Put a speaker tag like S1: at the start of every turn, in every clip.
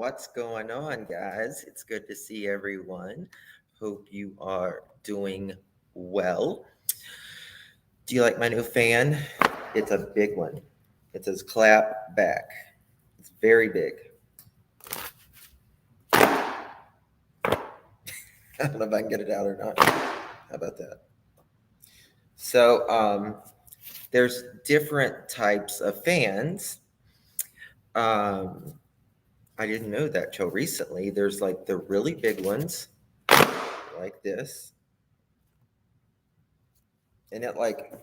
S1: What's going on, guys? It's good to see everyone. Hope you are doing well. Do you like my new fan? It's a big one. It says clap back. It's very big. I don't know if I can get it out or not. How about that? So, there's different types of fans. Um, I didn't know that till recently. There's like the really big ones, like this, and it like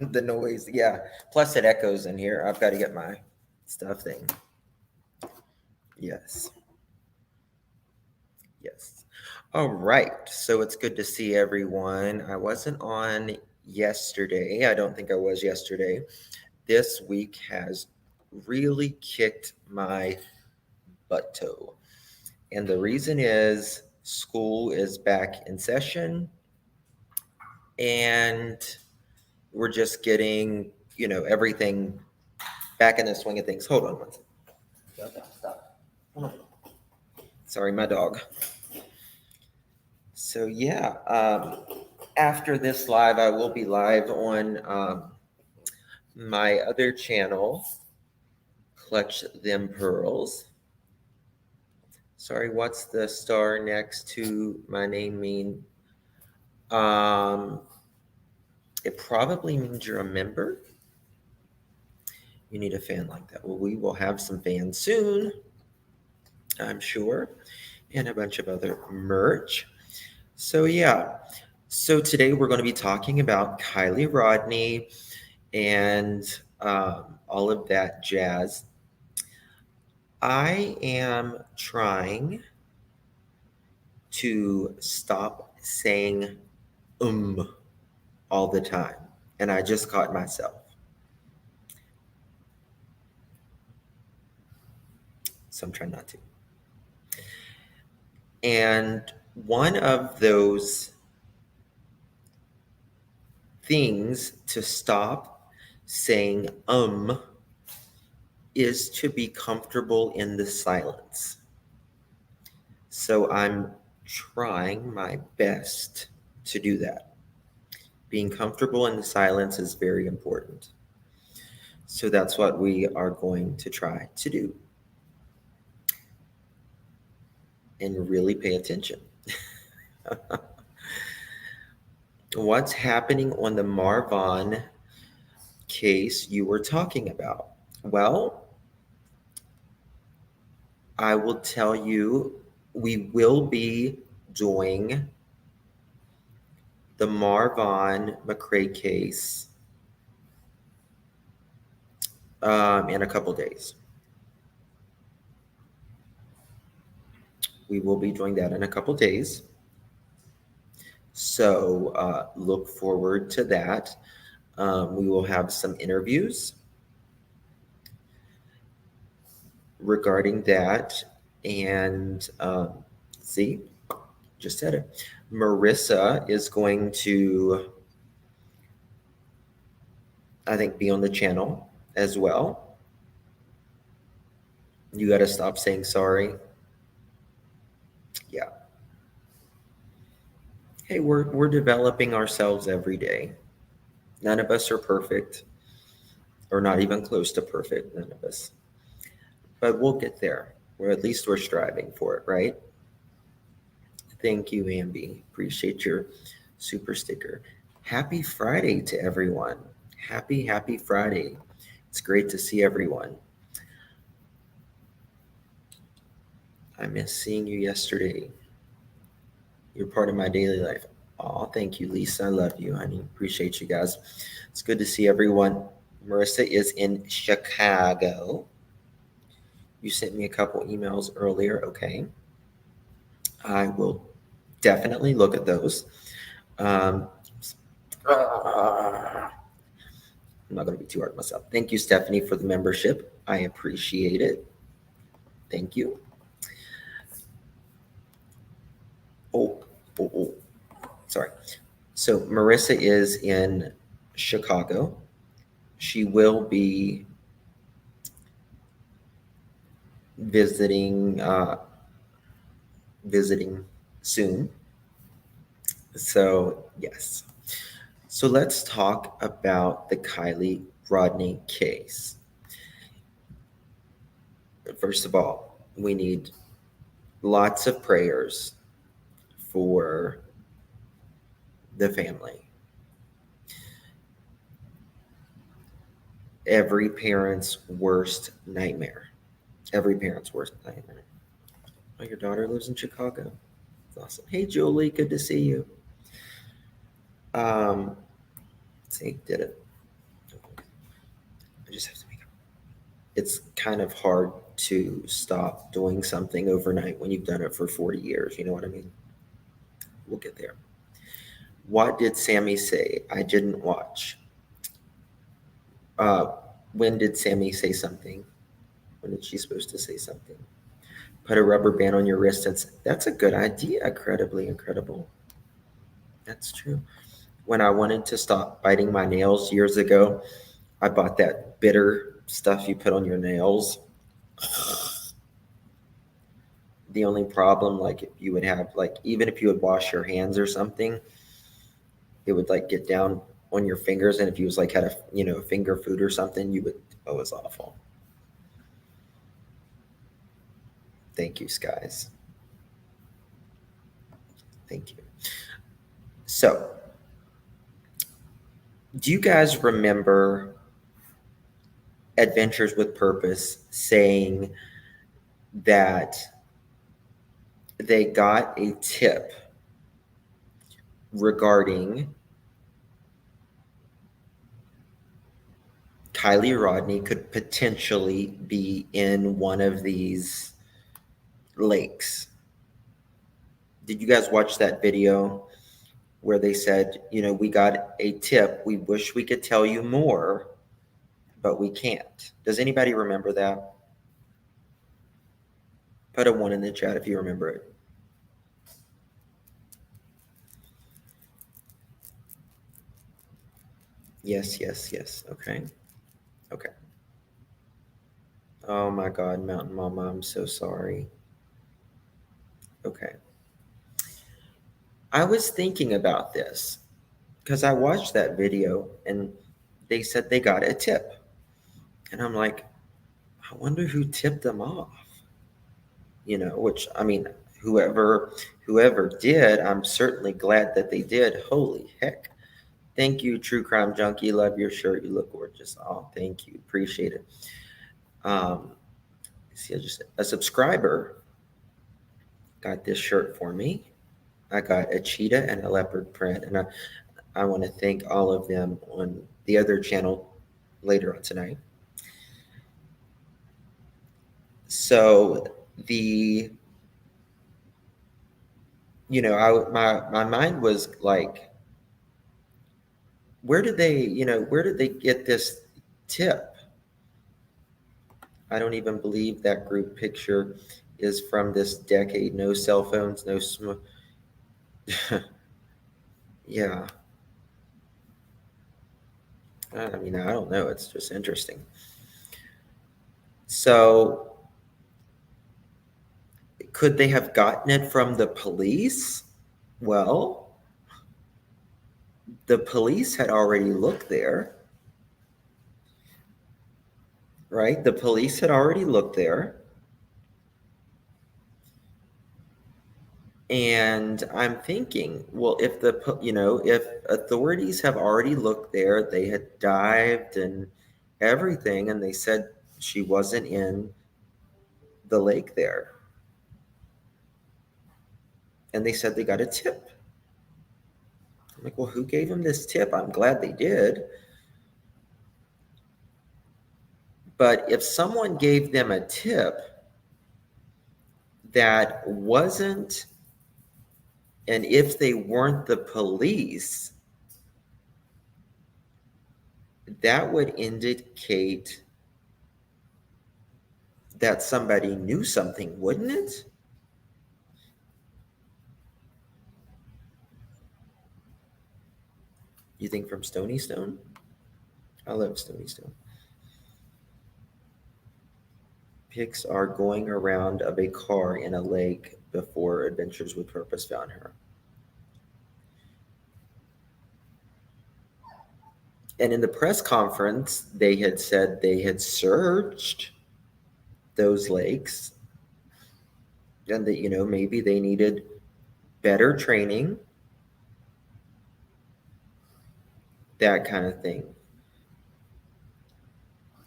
S1: the noise. Yeah. Plus it echoes in here. I've got to get my stuff thing. Yes. Yes. All right. So it's good to see everyone. I wasn't on yesterday. I don't think I was yesterday. This week has really kicked my butt toe. And the reason is school is back in session and we're just getting, everything back in the swing of things. Hold on one second. Stop. Hold on. Sorry, my dog. So yeah, after this live, I will be live on my other channel, Clutch Them Pearls. Sorry, what's the star next to my name mean? It probably means you're a member. You need a fan like that. Well, we will have some fans soon, I'm sure, and a bunch of other merch. So yeah, so today we're going to be talking about Kiely Rodni and all of that jazz. I am trying to stop saying all the time, and I just caught myself. So I'm trying not to. And one of those things to stop saying is to be comfortable in the silence. So I'm trying my best to do that. Being comfortable in the silence is very important. So that's what we are going to try to do. And really pay attention. What's happening on the Marvin case you were talking about? Well, I will tell you, we will be doing the Marvin McRae case in a couple days. We will be doing that in a couple days. So look forward to that. We will have some interviews regarding that. And see, just said it. Marissa is going to, I think, be on the channel as well. You got to stop saying sorry. Yeah. Hey, we're developing ourselves every day. None of us are perfect, or not even close to perfect, none of us. But we'll get there, or at least we're striving for it, right? Thank you, Ambi. Appreciate your super sticker. Happy Friday to everyone. Happy Friday. It's great to see everyone. I missed seeing you yesterday. You're part of my daily life. Oh, thank you, Lisa. I love you, honey. Appreciate you guys. It's good to see everyone. Marissa is in Chicago. You sent me a couple emails earlier. Okay. I will definitely look at those. I'm not going to be too hard on myself. Thank you, Stephanie, for the membership. I appreciate it. Thank you. Oh. Sorry. So Marissa is in Chicago. She will be visiting visiting soon. So yes. So let's talk about the Kiely Rodni case. First of all, we need lots of prayers for the family. Every parent's worst nightmare. Every parent's worst nightmare. Oh, your daughter lives in Chicago. That's awesome. Hey, Julie, good to see you. Um, see, did it. I just have to make up. It's kind of hard to stop doing something overnight when you've done it for 40 years. You know what I mean? We'll get there. What did Sammy say? I didn't watch. Uh, when did Sammy say something? When did she supposed to say something? Put a rubber band on your wrist. That's a good idea. Incredibly incredible. That's true. When I wanted to stop biting my nails years ago, I bought that bitter stuff you put on your nails. The only problem, like if you would have, like even if you would wash your hands or something, it would like get down on your fingers, and if you was like had a finger food or something, you would. Oh, it was awful. Thank you, skies. Thank you. So, do you guys remember Adventures with Purpose saying that they got a tip regarding Kiely Rodni could potentially be in one of these lakes? Did you guys watch that video where they said, we got a tip. We wish we could tell you more, but we can't? Does anybody remember that? Put a 1 in the chat if you remember it. Yes, yes, yes. Okay. Okay. Oh my God, Mountain Mama, I'm so sorry. Okay. I was thinking about this because I watched that video and they said they got a tip. And I'm like, I wonder who tipped them off. Which I mean, whoever did, I'm certainly glad that they did. Holy heck. Thank you, True Crime Junkie. Love your shirt. You look gorgeous. Oh, thank you. Appreciate it. See, just a subscriber got this shirt for me. I got a cheetah and a leopard print, and I want to thank all of them on the other channel later on tonight. So the my mind was like, where did they get this tip? I don't even believe that group picture is from this decade. No cell phones, no yeah. I mean, I don't know. It's just interesting. So, could they have gotten it from the police? Well, the police had already looked there, right? The police had already looked there. And I'm thinking, well, if if authorities have already looked there, they had dived and everything, and they said she wasn't in the lake there. And they said they got a tip. I'm like, well, who gave them this tip? I'm glad they did. But if someone gave them a tip that wasn't, and if they weren't the police, that would indicate that somebody knew something, wouldn't it? You think from Stony Stone? I love Stony Stone. Pics are going around of a car in a lake before Adventures with Purpose found her. And in the press conference, they had said they had searched those lakes and that, maybe they needed better training, that kind of thing.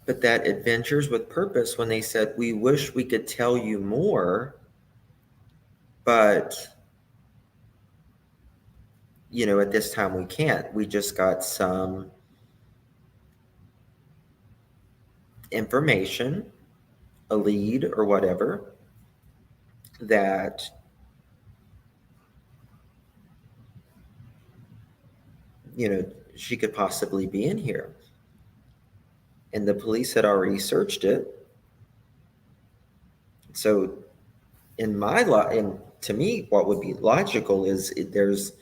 S1: But that Adventures with Purpose, when they said, we wish we could tell you more, but, at this time we can't. We just got some information, a lead or whatever, that she could possibly be in here. And the police had already searched it. So to me, what would be logical is there's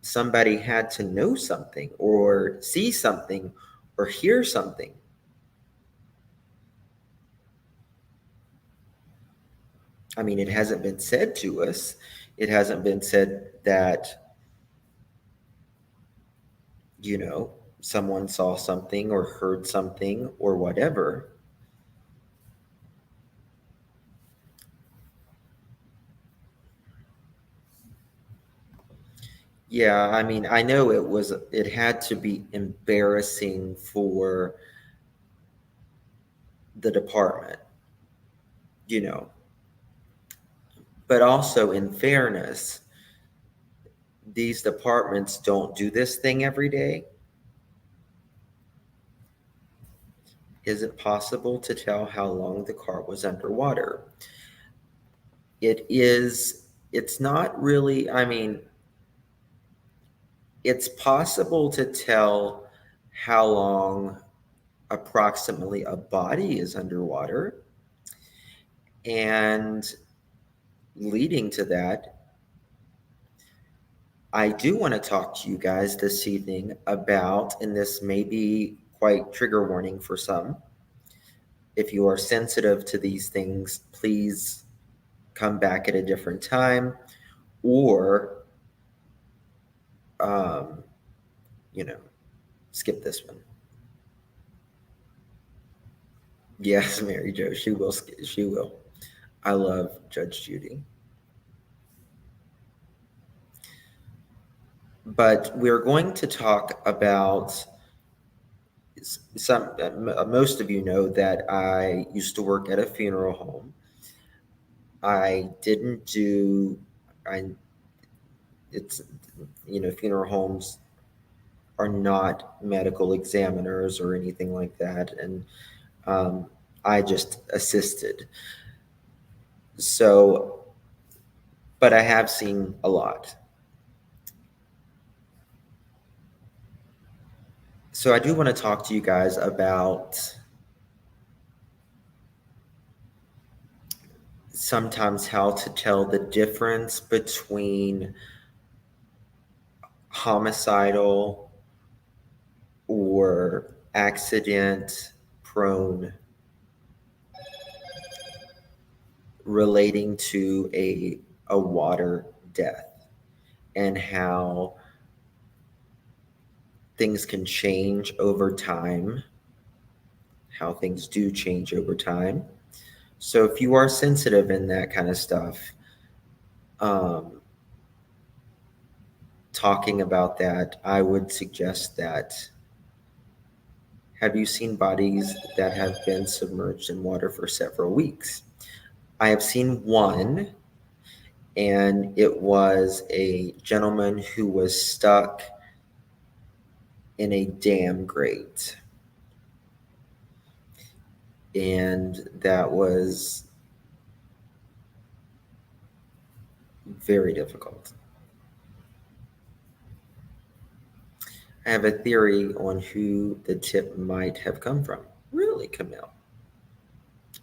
S1: somebody had to know something or see something or hear something. I mean, it hasn't been said to us. It hasn't been said that, someone saw something or heard something or whatever. Yeah, I mean, I know it had to be embarrassing for the department, but also in fairness, these departments don't do this thing every day. Is it possible to tell how long the car was underwater? It's not really, I mean, it's possible to tell how long approximately a body is underwater. And leading to that, I do want to talk to you guys this evening about, and this may be quite trigger warning for some. If you are sensitive to these things, please come back at a different time or, skip this one. Yes, Mary Jo, she will. She will. I love Judge Judy. But we're going to talk about most of you know that I used to work at a funeral home. I didn't do, it's, funeral homes are not medical examiners or anything like that. And I just assisted. So, but I have seen a lot. So I do want to talk to you guys about sometimes how to tell the difference between homicidal or accident prone relating to a water death, and how things can change over time, how things do change over time. So if you are sensitive in that kind of stuff, talking about that, I would suggest that. Have you seen bodies that have been submerged in water for several weeks? I have seen one, and it was a gentleman who was stuck in a dam grate. And that was very difficult. I have a theory on who the tip might have come from. Really, Camille?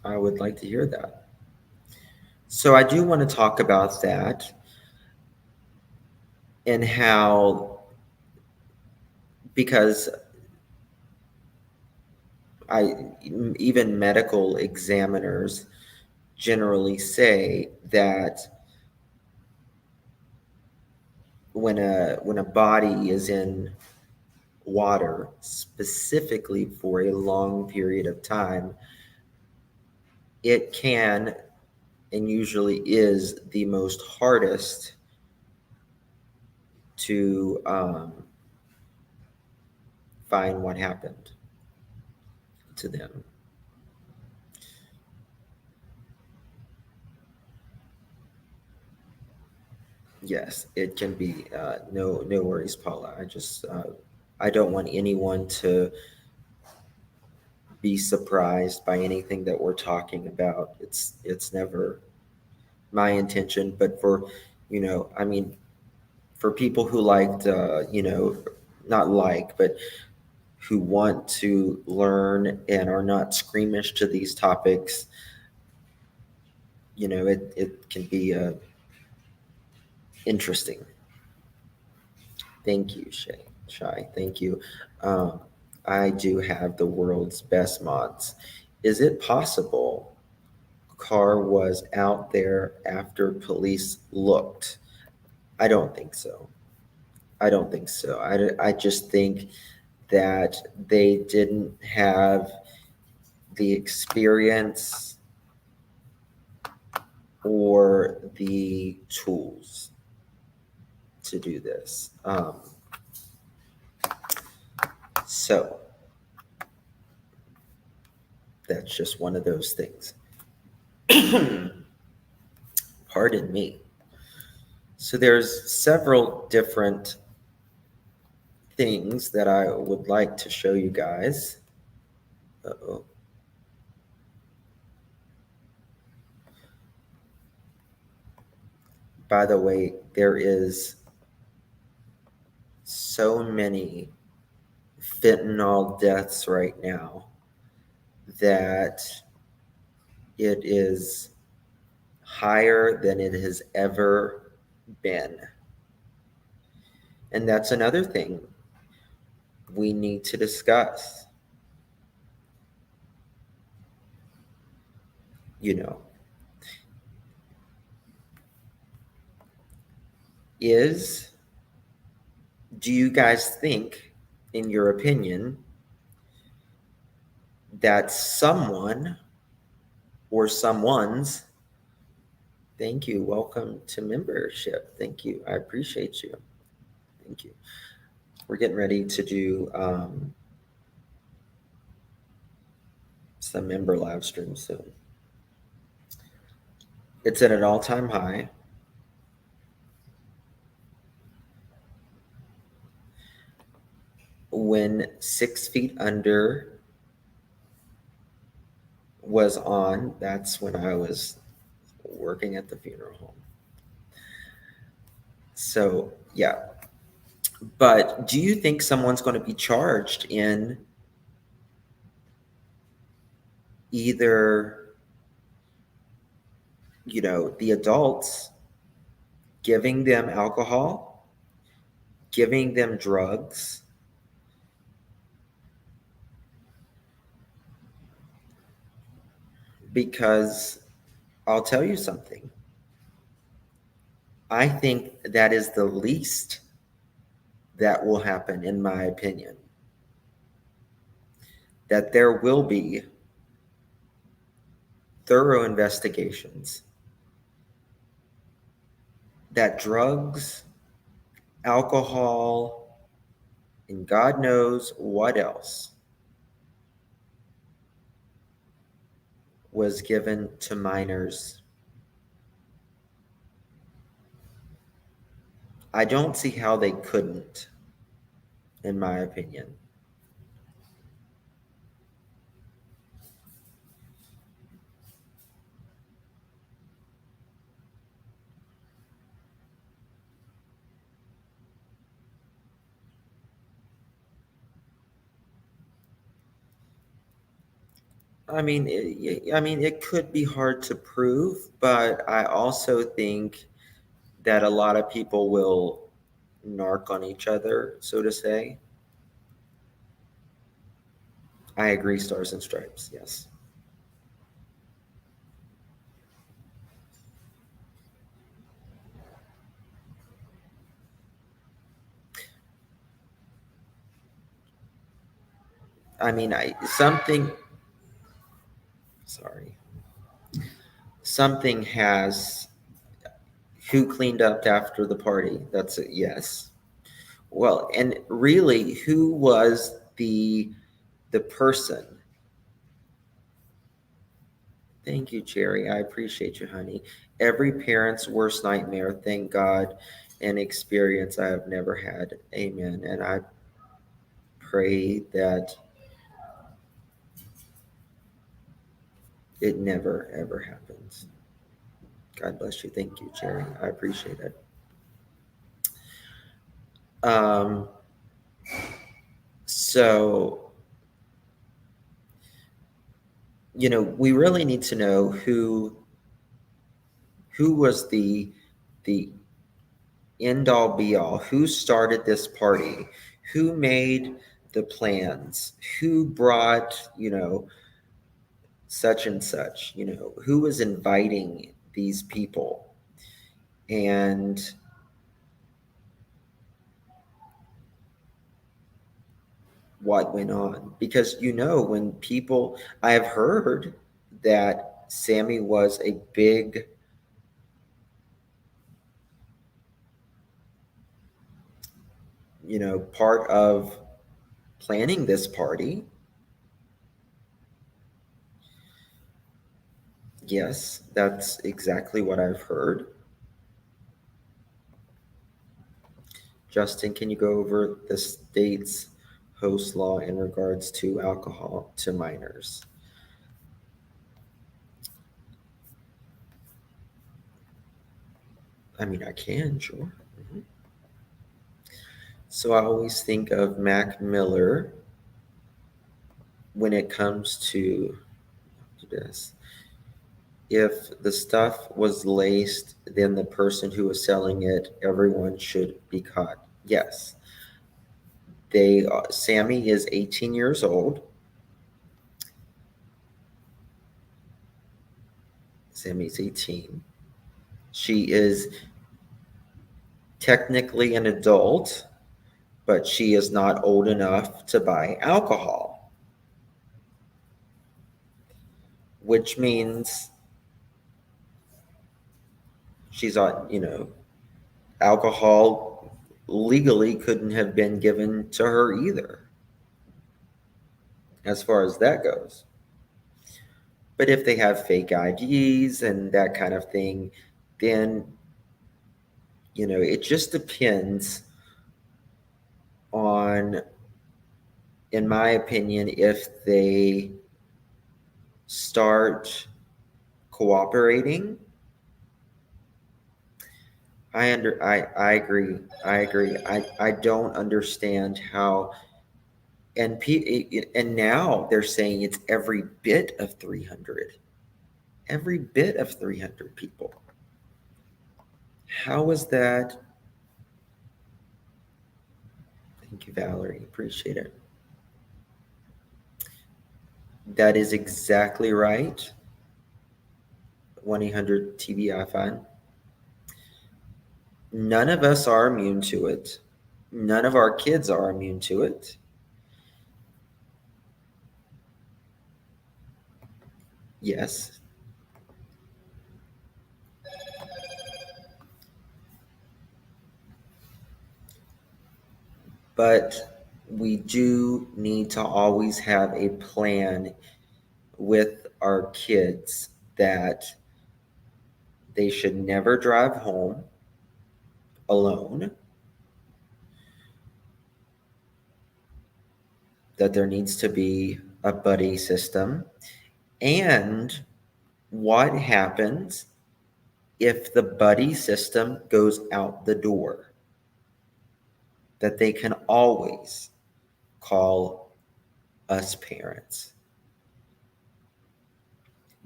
S1: I would like to hear that. So I do want to talk about that and how, because even medical examiners generally say that when a body is in water, specifically for a long period of time, it can and usually is the most hardest to find what happened to them. Yes, it can be. No worries, Paula. I don't want anyone to be surprised by anything that we're talking about. It's never my intention, but I mean, for people who liked, not like, but who want to learn and are not squeamish to these topics, it can be interesting. Thank you, Shy. Thank you. Um, I do have the world's best mods. Is it possible car was out there after police looked? I don't think so. I don't think so. I just think that they didn't have the experience or the tools to do this. So that's just one of those things. Pardon me. So there's several different things that I would like to show you guys. Uh-oh. By the way, there is so many fentanyl deaths right now that it is higher than it has ever been. And that's another thing we need to discuss. You know, do you guys think, in your opinion, that someone or someone's, thank you, welcome to membership. Thank you. I appreciate you. Thank you. We're getting ready to do some member live stream soon. It's at an all-time high. When 6 Feet Under was on, that's when I was working at the funeral home. So, yeah. But do you think someone's going to be charged in either, the adults giving them alcohol, giving them drugs, because I'll tell you something. I think that is the least that will happen, in my opinion. That there will be thorough investigations, that drugs, alcohol, and God knows what else was given to minors. I don't see how they couldn't, in my opinion. It could be hard to prove, but I also think that a lot of people will narc on each other, so to say. I agree, Stars and Stripes, yes. I mean, sorry, something has, who cleaned up after the party? That's a yes. Well, and really, who was the person? Thank you, Jerry. I appreciate you, honey. Every parent's worst nightmare, thank God, an experience I have never had. Amen. And I pray that it never, ever happens. God bless you. Thank you, Jerry. I appreciate it. Um, so, we really need to know who was the end all be all, who started this party, who made the plans, who brought, such and such, who was inviting these people, and what went on. Because, when people, I have heard that Sammy was a big, part of planning this party. Yes, that's exactly what I've heard. Justin, can you go over the state's host law in regards to alcohol to minors? I mean, I can, sure. Mhm. So I always think of Mac Miller when it comes to this. If the stuff was laced, then the person who was selling it, everyone should be caught. Yes. Sammy is 18 years old. Sammy's 18. She is technically an adult, but she is not old enough to buy alcohol, which means she's on, alcohol legally couldn't have been given to her either, as far as that goes. But if they have fake IDs and that kind of thing, then, it just depends on, in my opinion, if they start cooperating. I agree. I agree. I don't understand how, and now they're saying it's every bit of 300. Every bit of 300 people. How is that? Thank you, Valerie. Appreciate it. That is exactly right. 1-800 TBI fine. None of us are immune to it. None of our kids are immune to it. Yes. But we do need to always have a plan with our kids that they should never drive home alone, that there needs to be a buddy system, and what happens if the buddy system goes out the door, that they can always call us parents.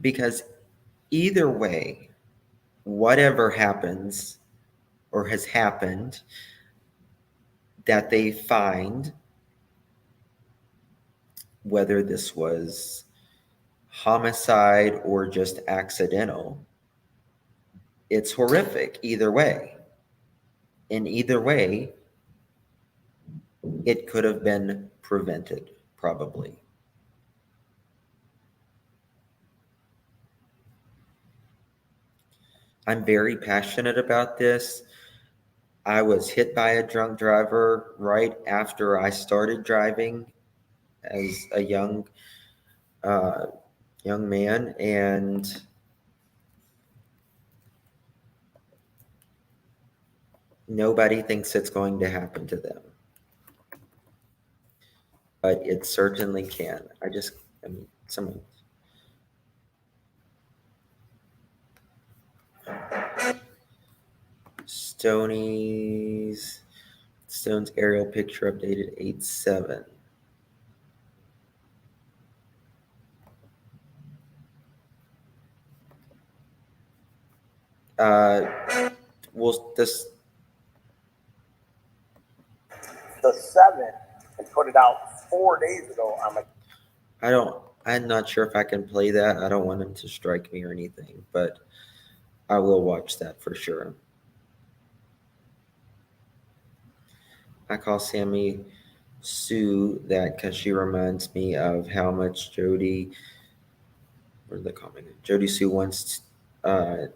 S1: Because either way, whatever happens or has happened that they find, whether this was homicide or just accidental, it's horrific either way. In either way, it could have been prevented, probably. I'm very passionate about this. I was hit by a drunk driver right after I started driving as a uh, young man, and nobody thinks it's going to happen to them, but it certainly can. I mean, someone. Stone's aerial picture updated 8/7. Well, this
S2: The 7 and put it out 4 days ago.
S1: I'm not sure if I can play that. I don't want him to strike me or anything, but I will watch that for sure. I call Sammy Sue that because she reminds me of how much Jody, or the comment, Jody Sue wants to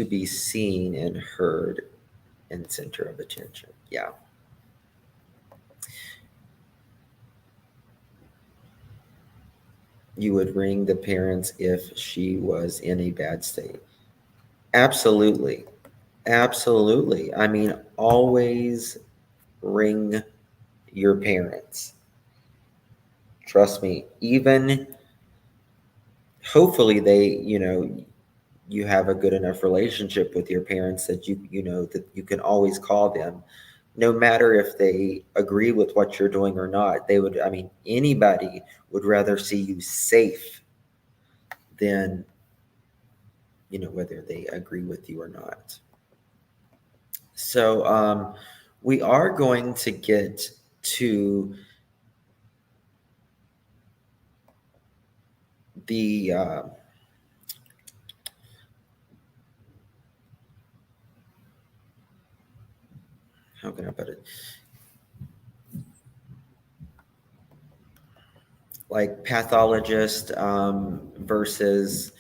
S1: be seen and heard and center of attention. Yeah. You would ring the parents if she was in a bad state. Absolutely. Absolutely. I mean, always ring your parents. Trust me. Even hopefully you have a good enough relationship with your parents that that you can always call them, no matter if they agree with what you're doing or not. I mean, anybody would rather see you safe than, whether they agree with you or not. So we are going to get to the how can I put it? Like pathologist versus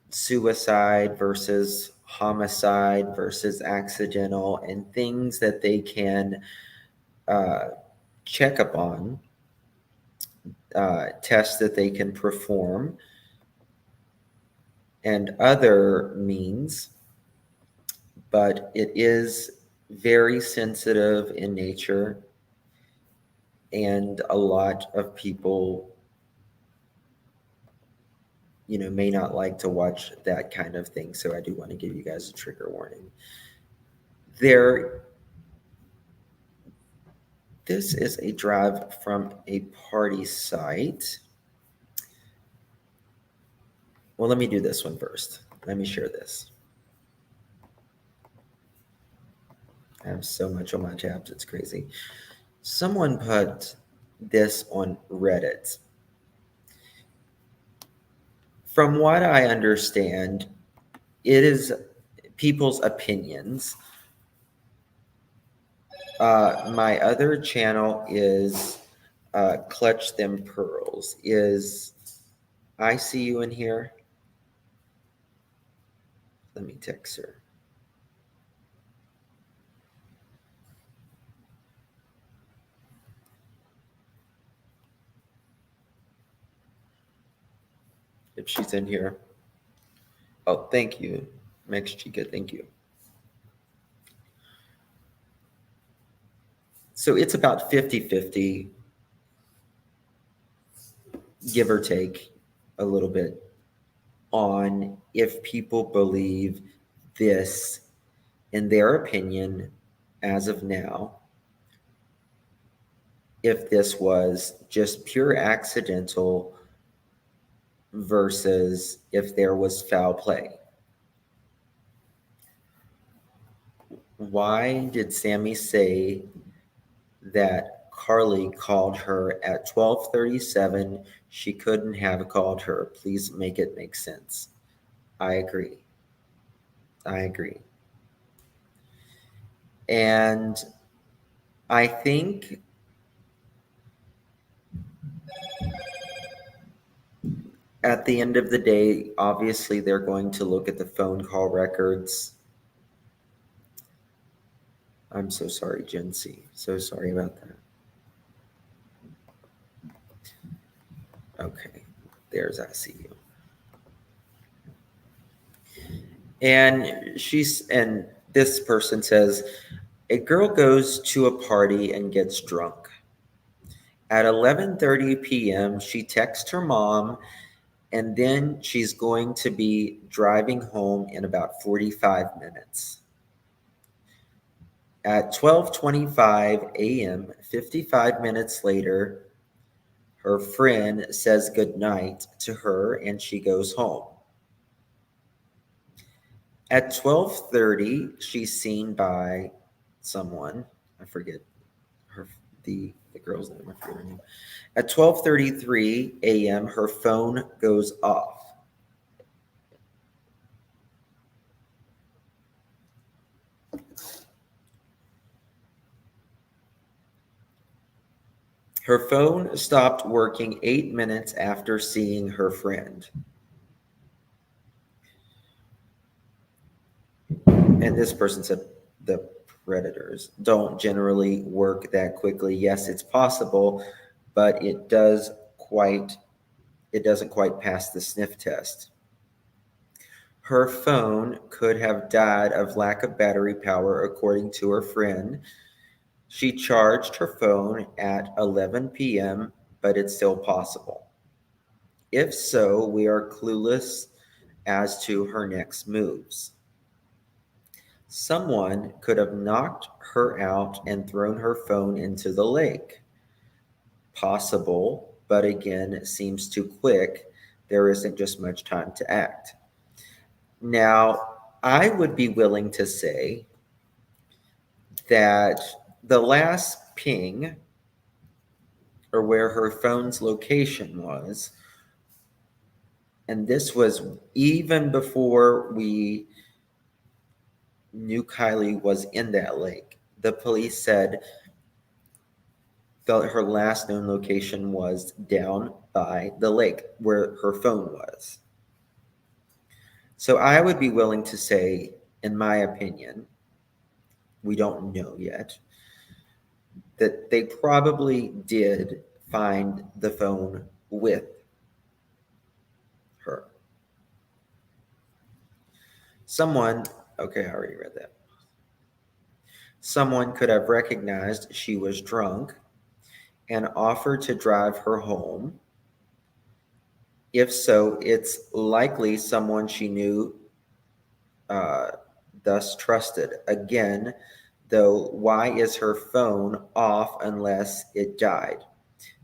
S1: suicide versus homicide versus accidental, and things that they can uh, check upon, tests that they can perform, and other means. But it is very sensitive in nature, and a lot of people may not like to watch that kind of thing. So I do want to give you guys a trigger warning. This is a drive from a party site. Well, let me do this one first. Let me share this. I have so much on my tabs, it's crazy. Someone put this on Reddit. From what I understand, it is people's opinions. My other channel is Clutch Them Pearls. I see you in here? Let me text her. If she's in here. Oh, thank you, Max Chica. Thank you. So it's about 50-50, give or take a little bit, on if people believe this, in their opinion, as of now, if this was just pure accidental versus if there was foul play. Why did Sammy say that Carly called her at 12:37. She couldn't have called her. Please make it make sense. I agree. I agree. And I think at the end of the day, obviously they're going to look at the phone call records. I'm so sorry, Gen C. So sorry about that. Okay, there's I see you. And this person says, a girl goes to a party and gets drunk. At 11:30 p.m., she texts her mom, and then she's going to be driving home in about 45 minutes. At 12:25 a.m., 55 minutes later, her friend says goodnight to her and she goes home. At 12:30, she's seen by someone. I forget her the girl's name. I forget her name. At 12:33 a.m., her phone goes off. Her phone stopped working 8 minutes after seeing her friend. And this person said the predators don't generally work that quickly. Yes, it's possible, but it doesn't quite pass the sniff test. Her phone could have died of lack of battery power, according to her friend. She charged her phone at 11 p.m., but it's still possible. If so, we are clueless as to her next moves. Someone could have knocked her out and thrown her phone into the lake. Possible, but again, it seems too quick. There isn't just much time to act. Now, I would be willing to say that the last ping, or where her phone's location was, and this was even before we knew Kiely was in that lake. The police said her last known location was down by the lake where her phone was. So I would be willing to say, in my opinion, we don't know yet, that they probably did find the phone with her. Someone, okay, I already read that. Someone could have recognized she was drunk and offered to drive her home. If so, it's likely someone she knew, uh, thus trusted. Again, though, why is her phone off unless it died?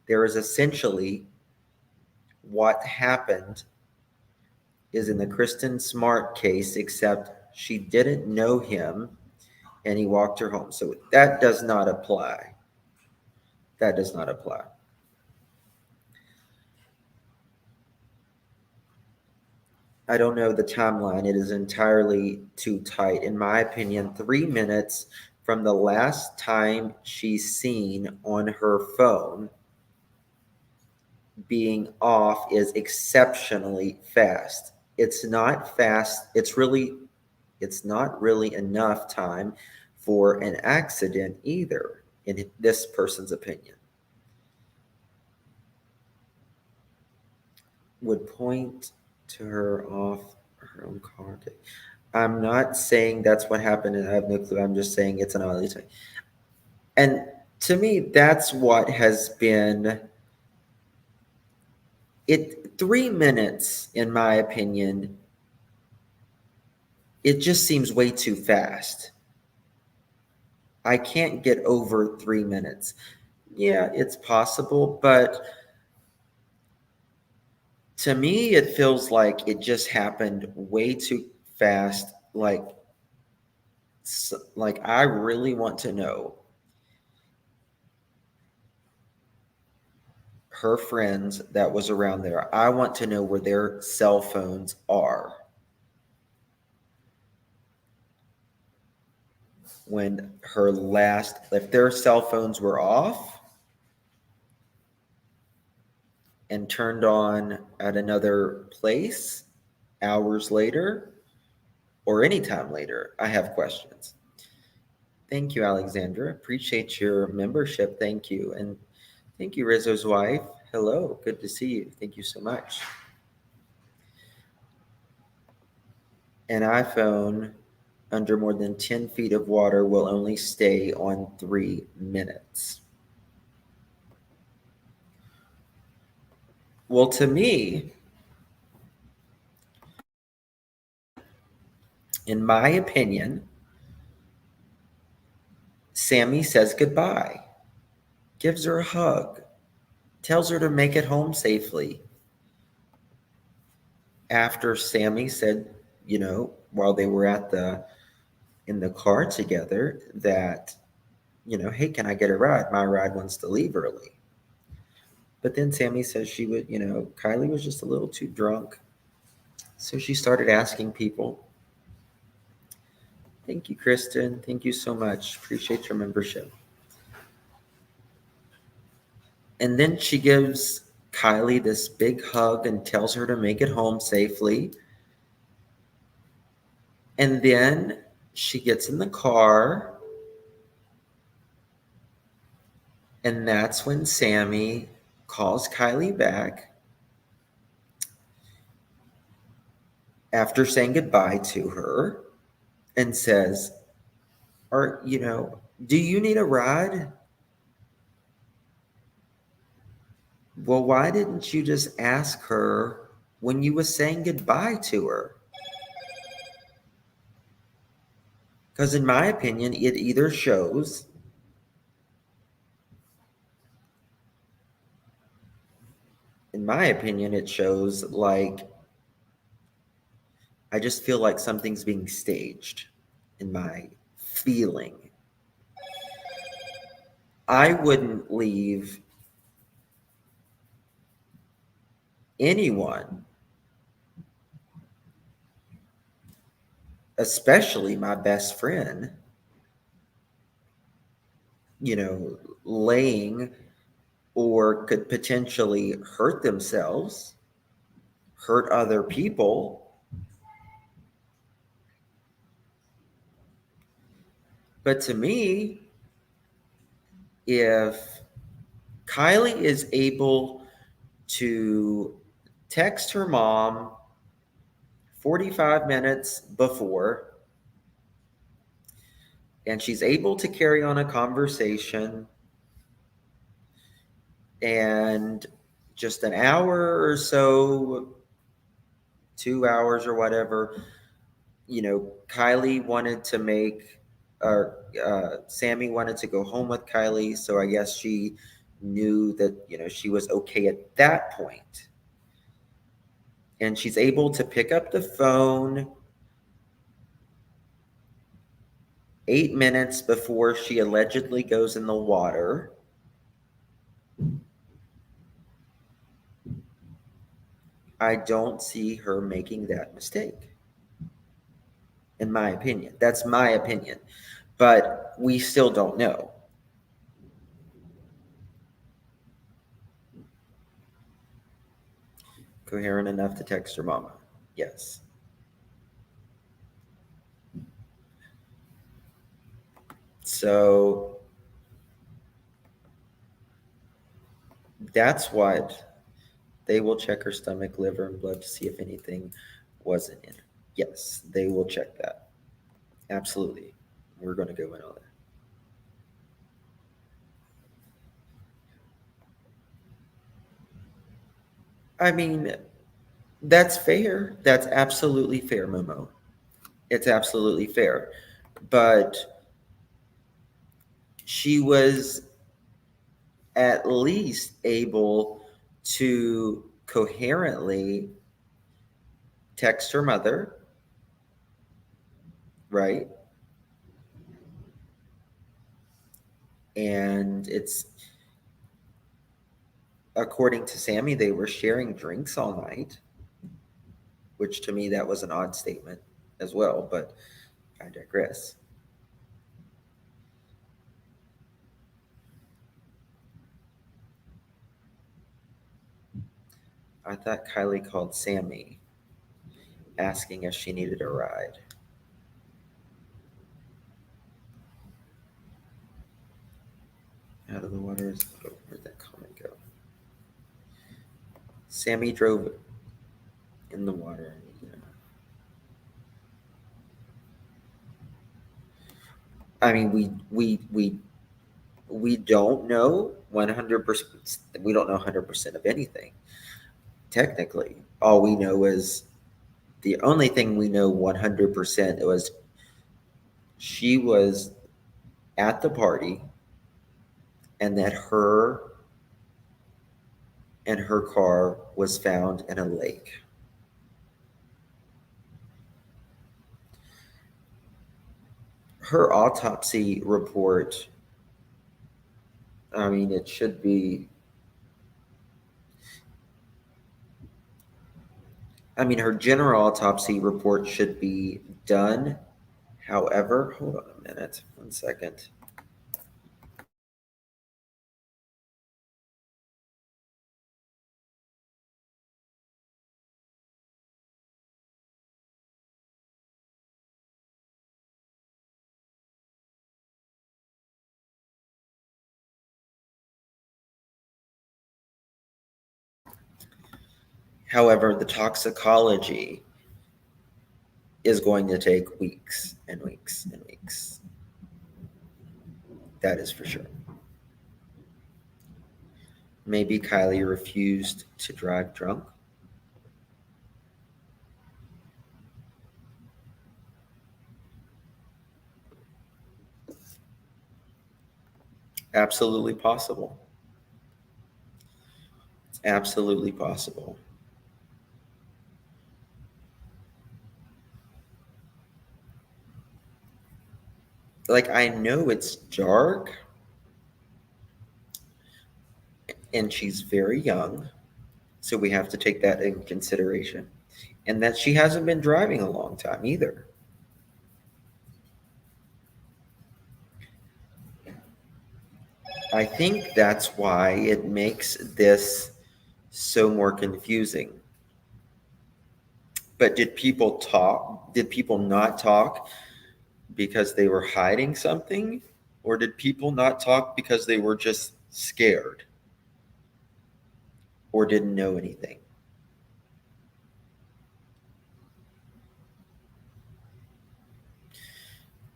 S1: There is essentially what happened is in the Kristen Smart case, except she didn't know him and he walked her home. So that does not apply. That does not apply. I don't know the timeline. It is entirely too tight. In my opinion, 3 minutes from the last time she's seen on her phone being off is exceptionally fast. It's not fast. It's not really enough time for an accident either, in this person's opinion. Would point to her off her own car. Okay. I'm not saying that's what happened and I have no clue. I'm just saying it's an oddly time. And to me, that's what has been it. 3 minutes, in my opinion, it just seems way too fast. I can't get over 3 minutes. Yeah, it's possible, but to me, it feels like it just happened way too fast. Like I really want to know her friends that was around there. I want to know where their cell phones are when if their cell phones were off and turned on at another place hours later or anytime later. I have questions. Thank you, Alexandra. Appreciate your membership. Thank you. And thank you, Rizzo's wife. Hello. Good to see you. Thank you so much. An iPhone under more than 10 feet of water will only stay on 3 minutes. Well, to me, in my opinion, Sammy says goodbye, gives her a hug, tells her to make it home safely. After Sammy said, while they were in the car together that, hey, can I get a ride? My ride wants to leave early. But then Sammy says Kiely was just a little too drunk. So she started asking people. Thank you, Kristen. Thank you so much. Appreciate your membership. And then she gives Kiely this big hug and tells her to make it home safely. And then she gets in the car. And that's when Sammy calls Kiely back after saying goodbye to her and says, do you need a ride? Well, why didn't you just ask her when you were saying goodbye to her? Because in my opinion, it either shows like, I just feel like something's being staged in my feeling. I wouldn't leave anyone, especially my best friend, laying or could potentially hurt themselves, hurt other people. But to me, if Kiely is able to text her mom 45 minutes before, and she's able to carry on a conversation, and just an hour or so, 2 hours or whatever, Kiely wanted to Sammy wanted to go home with Kiely. So I guess she knew that, she was okay at that point. And she's able to pick up the phone 8 minutes before she allegedly goes in the water. I don't see her making that mistake. In my opinion. That's my opinion. But we still don't know. Coherent enough to text her mama. Yes. So that's what they will check her stomach, liver, and blood to see if anything wasn't in it. Yes, they will check that. Absolutely. We're going to go in on that. I mean, that's fair. That's absolutely fair, Momo. It's absolutely fair. But she was at least able to coherently text her mother, right? And it's according to Sammy, they were sharing drinks all night, which to me, that was an odd statement as well, but I digress. I thought Kiely called Sammy asking if she needed a ride. Out of the water is, oh, where'd that comment go? Sammy drove in the water. Yeah. I mean, we don't know 100%. We don't know 100% of anything. Technically, all we know is the only thing we know 100% was she was at the party and that her and her car was found in a lake. Her autopsy report, I mean, it should be, I mean, her general autopsy report should be done. However, hold on a minute, 1 second. However, the toxicology is going to take weeks and weeks and weeks. That is for sure. Maybe Kiely refused to drive drunk. Absolutely possible. It's absolutely possible. Like, I know it's dark and she's very young, so we have to take that in consideration. And that she hasn't been driving a long time either. I think that's why it makes this so more confusing. But did people talk? Did people not talk because they were hiding something? Or did people not talk because they were just scared or didn't know anything?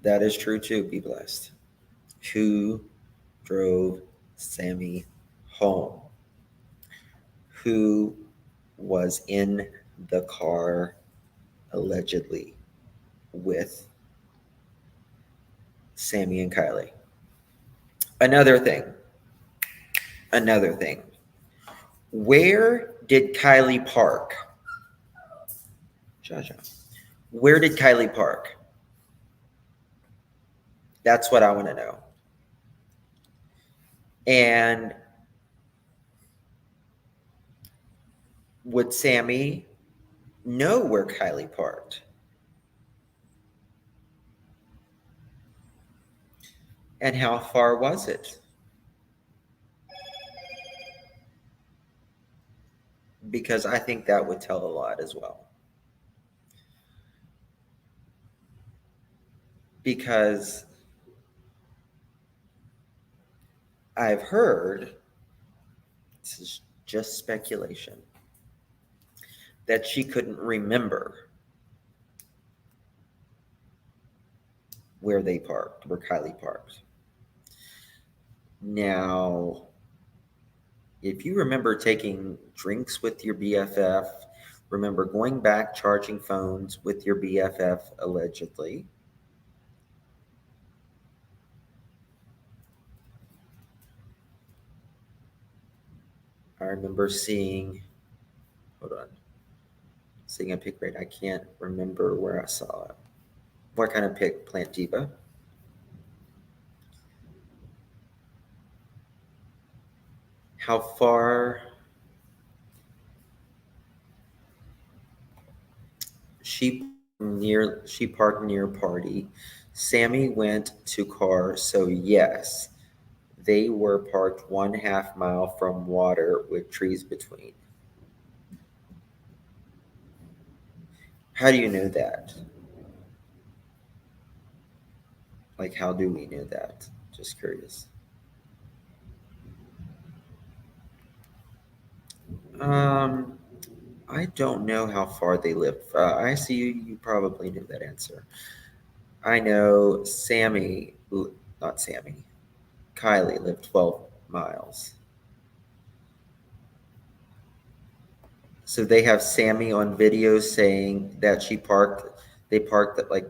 S1: That is true too. Be blessed. Who drove Sammy home? Who was in the car allegedly with Sammy and Kiely? Another thing. Where did Kiely park? Jaja. Where did Kiely park? That's what I want to know. And would Sammy know where Kiely parked? And how far was it? Because I think that would tell a lot as well. Because I've heard, this is just speculation, that she couldn't remember where they parked, where Kiely parked. Now, if you remember taking drinks with your BFF, remember going back charging phones with your BFF allegedly, I remember seeing, hold on, seeing a pic rate. I can't remember where I saw it. What kind of pic? Plant Diva? How far She parked near party. Sammy went to car, so yes, they were parked 1/2 mile from water with trees between. How do you know that? Like, how do we know that? Just curious. Um, I don't know how far they live. I see you probably knew that answer. I know not Sammy, Kylie lived 12 miles. So they have Sammy on video saying that they parked at like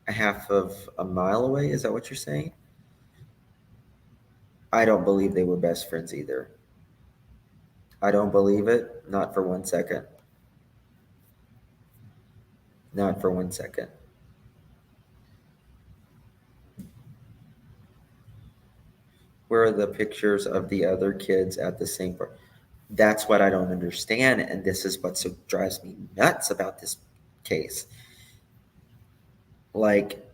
S1: a half of a mile away. Is that what you're saying? I don't believe they were best friends either. I don't believe it. Not for 1 second. Not for 1 second. Where are the pictures of the other kids at the same park? That's what I don't understand. And this is what so drives me nuts about this case. Like,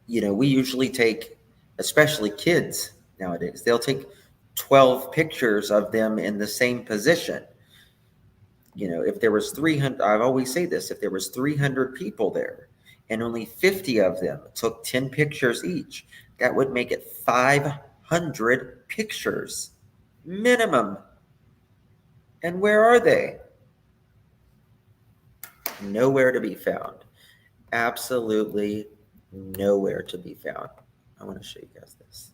S1: we usually take, especially kids nowadays, they'll take 12 pictures of them in the same position. If there was 300, I always say this, if there was 300 people there and only 50 of them took 10 pictures each, that would make it 500 pictures minimum. And where are they? Nowhere to be found. Absolutely nowhere to be found. I want to show you guys this.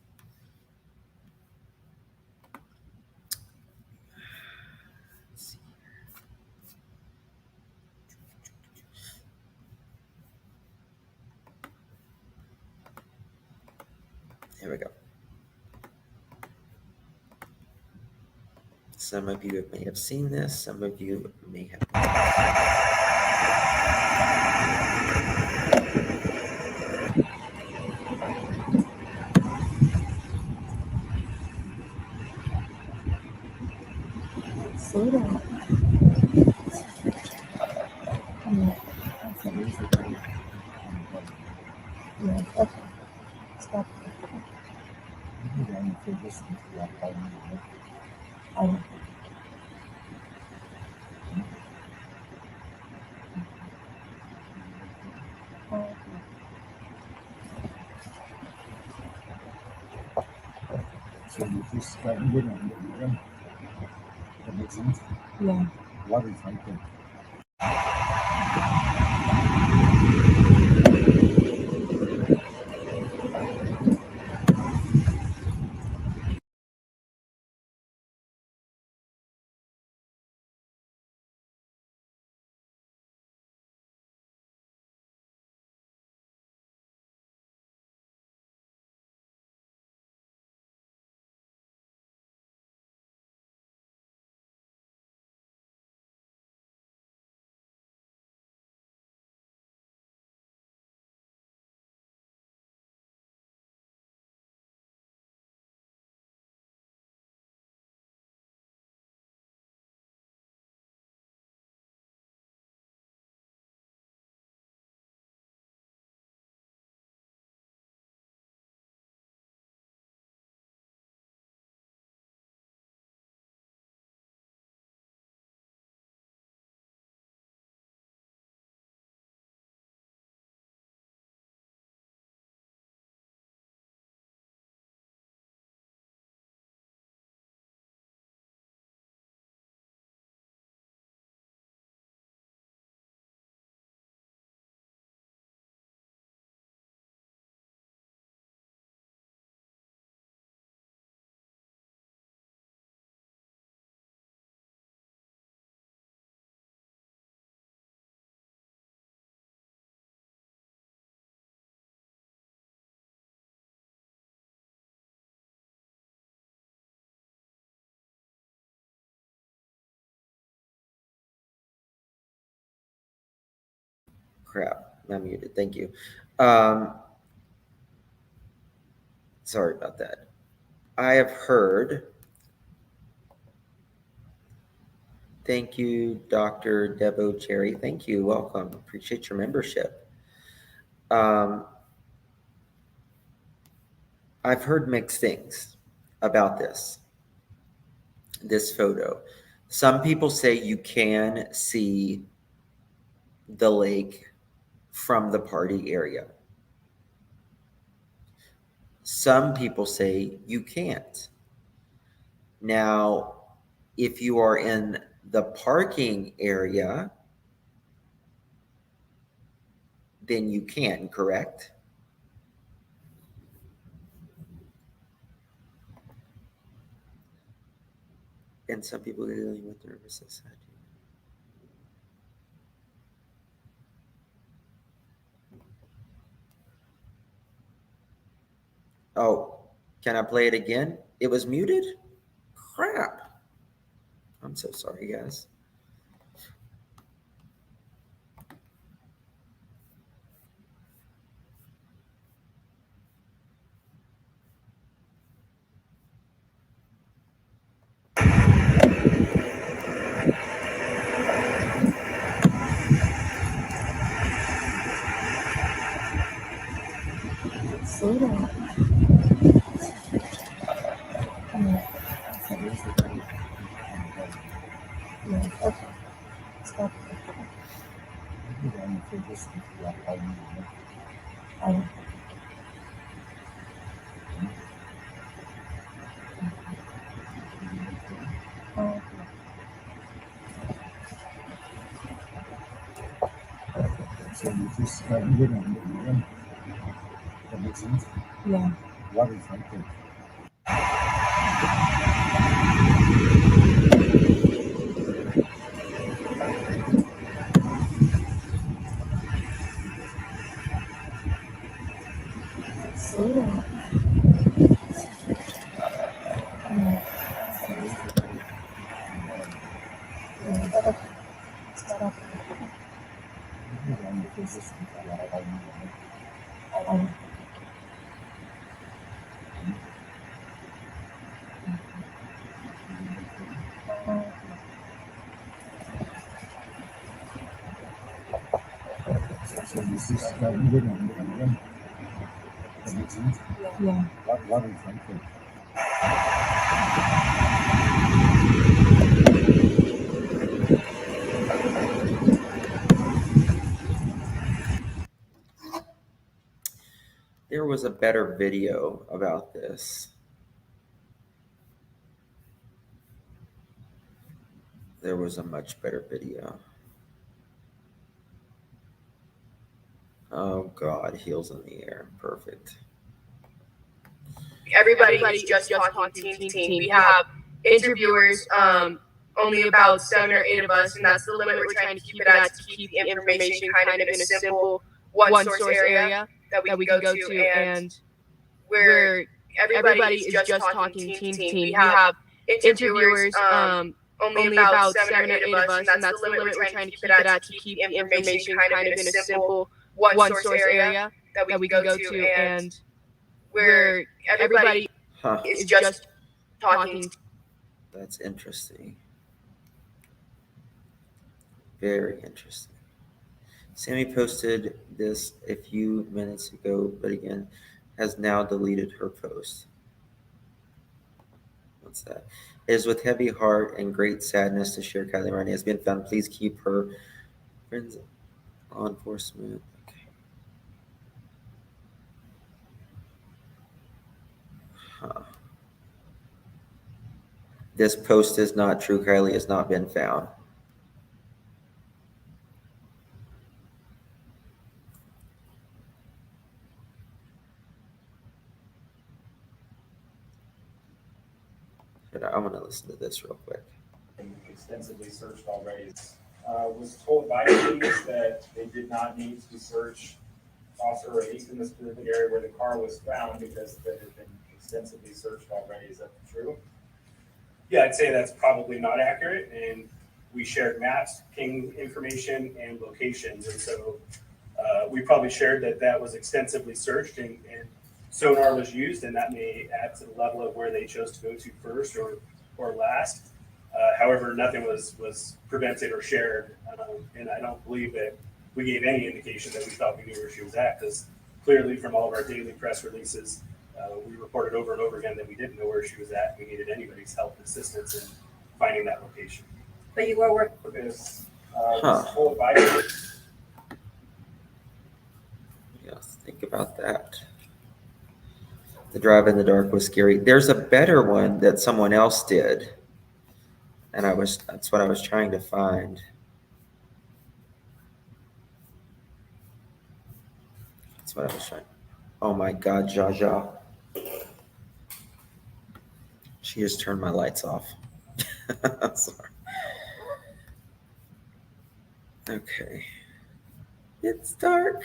S1: Here we go. Some of you may have seen this, some of you may have not.
S3: So you just got rid of it. That makes sense? Yeah. Water's right there.
S1: Crap, I'm muted. Thank you. Um, sorry about that. I have heard Thank you, Dr. Debo Cherry. Thank you. Welcome. Appreciate your membership. I've heard mixed things about this photo. Some people say you can see the lake from the party area. Some people say you can't. Now, if you are in the parking area, then you can, correct? And some people are dealing with nervous society. Oh, can I play it again? It was muted? Crap. I'm so sorry, guys.
S3: Slow down. Yeah, okay. Stop. So you just you didn't that makes sense? Yeah. Water's right there. Slow down. Stop. So you just you didn't that makes sense? Yeah. Water's right there.
S1: There was a better video about this. There was a much better video. Oh God, heels in the air. Perfect.
S4: Everybody is just talking team to team. We have interviewers, only about 7 or 8 of us, and that's the limit we're trying to keep it at, to keep the information kind of in a simple one source area that we can go to, and where everybody is just talking team to team. We have interviewers, only about 7 or 8 of us, and that's the limit we're trying to keep it at, to keep the information kind of in a simple one source area that we can go to, and where everybody is just talking.
S1: That's interesting. Very interesting. Sammy posted this a few minutes ago, but again, has now deleted her post. What's that? It is with heavy heart and great sadness to share Kiely Rodni has been found. Please keep her friends, law enforcement. Okay. Huh. This post is not true. Kiely has not been found. I want to listen to this real quick.
S5: Extensively searched already. Was told by police that they did not need to search Officer, or at least in the specific area where the car was found, because that had been extensively searched already. Is that true? Yeah, I'd say that's probably not accurate. And we shared maps, ping information, and locations. And so we probably shared that was extensively searched, and sonar was used, and that may add to the level of where they chose to go to first or last. However, nothing was prevented or shared, and I don't believe that we gave any indication that we thought we knew where she was at, because clearly from all of our daily press releases, we reported over and over again that we didn't know where she was at. We needed anybody's help and assistance in finding that location.
S6: But you were working.
S5: Because was told by her.
S1: Yes, think about that. The drive in the dark was scary. There's a better one that someone else did. And that's what I was trying to find. That's what I was trying. Oh my God, Jaja. She just turned my lights off. Sorry. Okay. It's dark.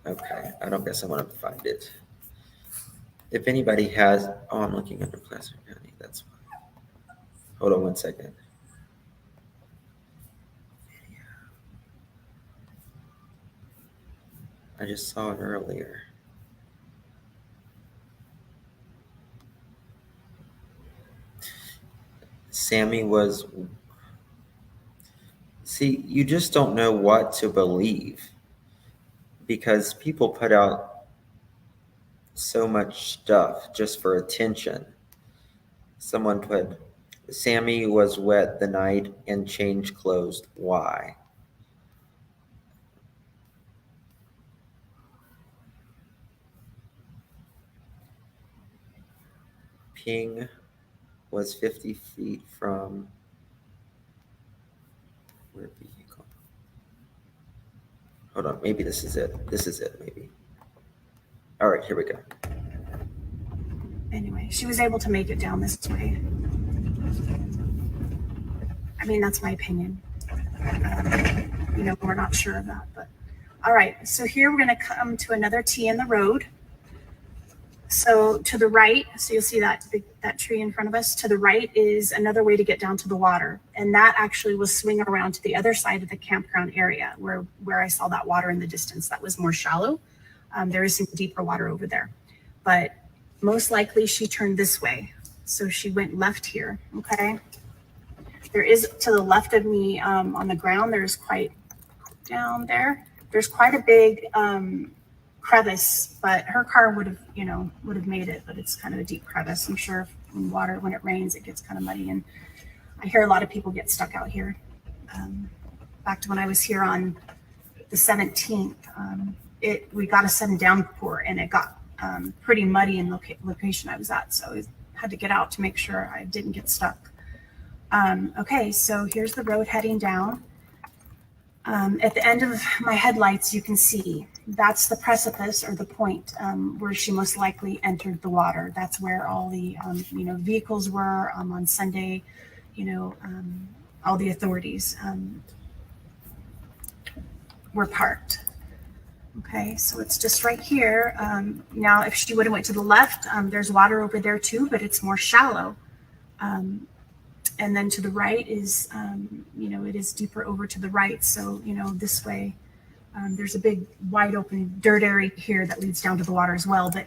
S1: Okay, I don't guess I want to find it. If anybody has, oh, I'm looking under Placer County. That's fine. Hold on 1 second. I just saw it earlier. Sammy was. See, you just don't know what to believe because people put out so much stuff just for attention. Someone put, Sammy was wet the night and changed clothes. Why? Ping was 50 feet from where vehicle. Hold on, maybe this is it. This is it, maybe. All right, here we go.
S6: Anyway, she was able to make it down this way. I mean, that's my opinion. We're not sure of that, but all right. So here we're going to come to another T in the road. So to the right, so you'll see that tree in front of us. To the right is another way to get down to the water, and that actually was swing around to the other side of the campground area where I saw that water in the distance. That was more shallow. There is some deeper water over there, but most likely she turned this way. So she went left here. Okay. There is to the left of me on the ground. There's quite down there. There's quite a big crevice, but her car would have made it, but it's kind of a deep crevice. I'm sure when it rains, it gets kind of muddy, and I hear a lot of people get stuck out here. Back to when I was here on the 17th, we got a sudden downpour, and it got pretty muddy in location I was at, so I had to get out to make sure I didn't get stuck. Okay, so here's the road heading down. At the end of my headlights, you can see that's the precipice or the point where she most likely entered the water. That's where all the vehicles were on Sunday. All the authorities were parked. Okay, so it's just right here. Now, if she would have went to the left, there's water over there too, but it's more shallow. And then to the right is, it is deeper over to the right. So, this way, there's a big wide open dirt area here that leads down to the water as well. But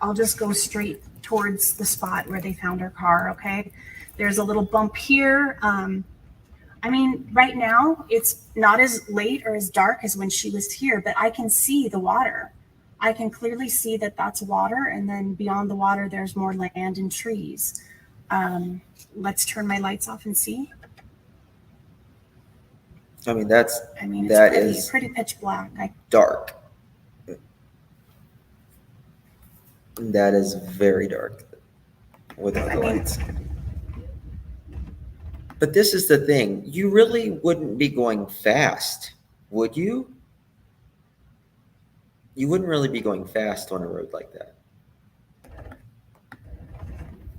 S6: I'll just go straight towards the spot where they found her car. Okay. There's a little bump here. Right now it's not as late or as dark as when she was here, but I can see the water. I can clearly see that that's water. And then beyond the water, there's more land and trees. Let's turn my lights off and see. It's pretty pitch black.
S1: Dark. That is very dark without the lights. But this is the thing. You really wouldn't be going fast, would you? You wouldn't really be going fast on a road like that.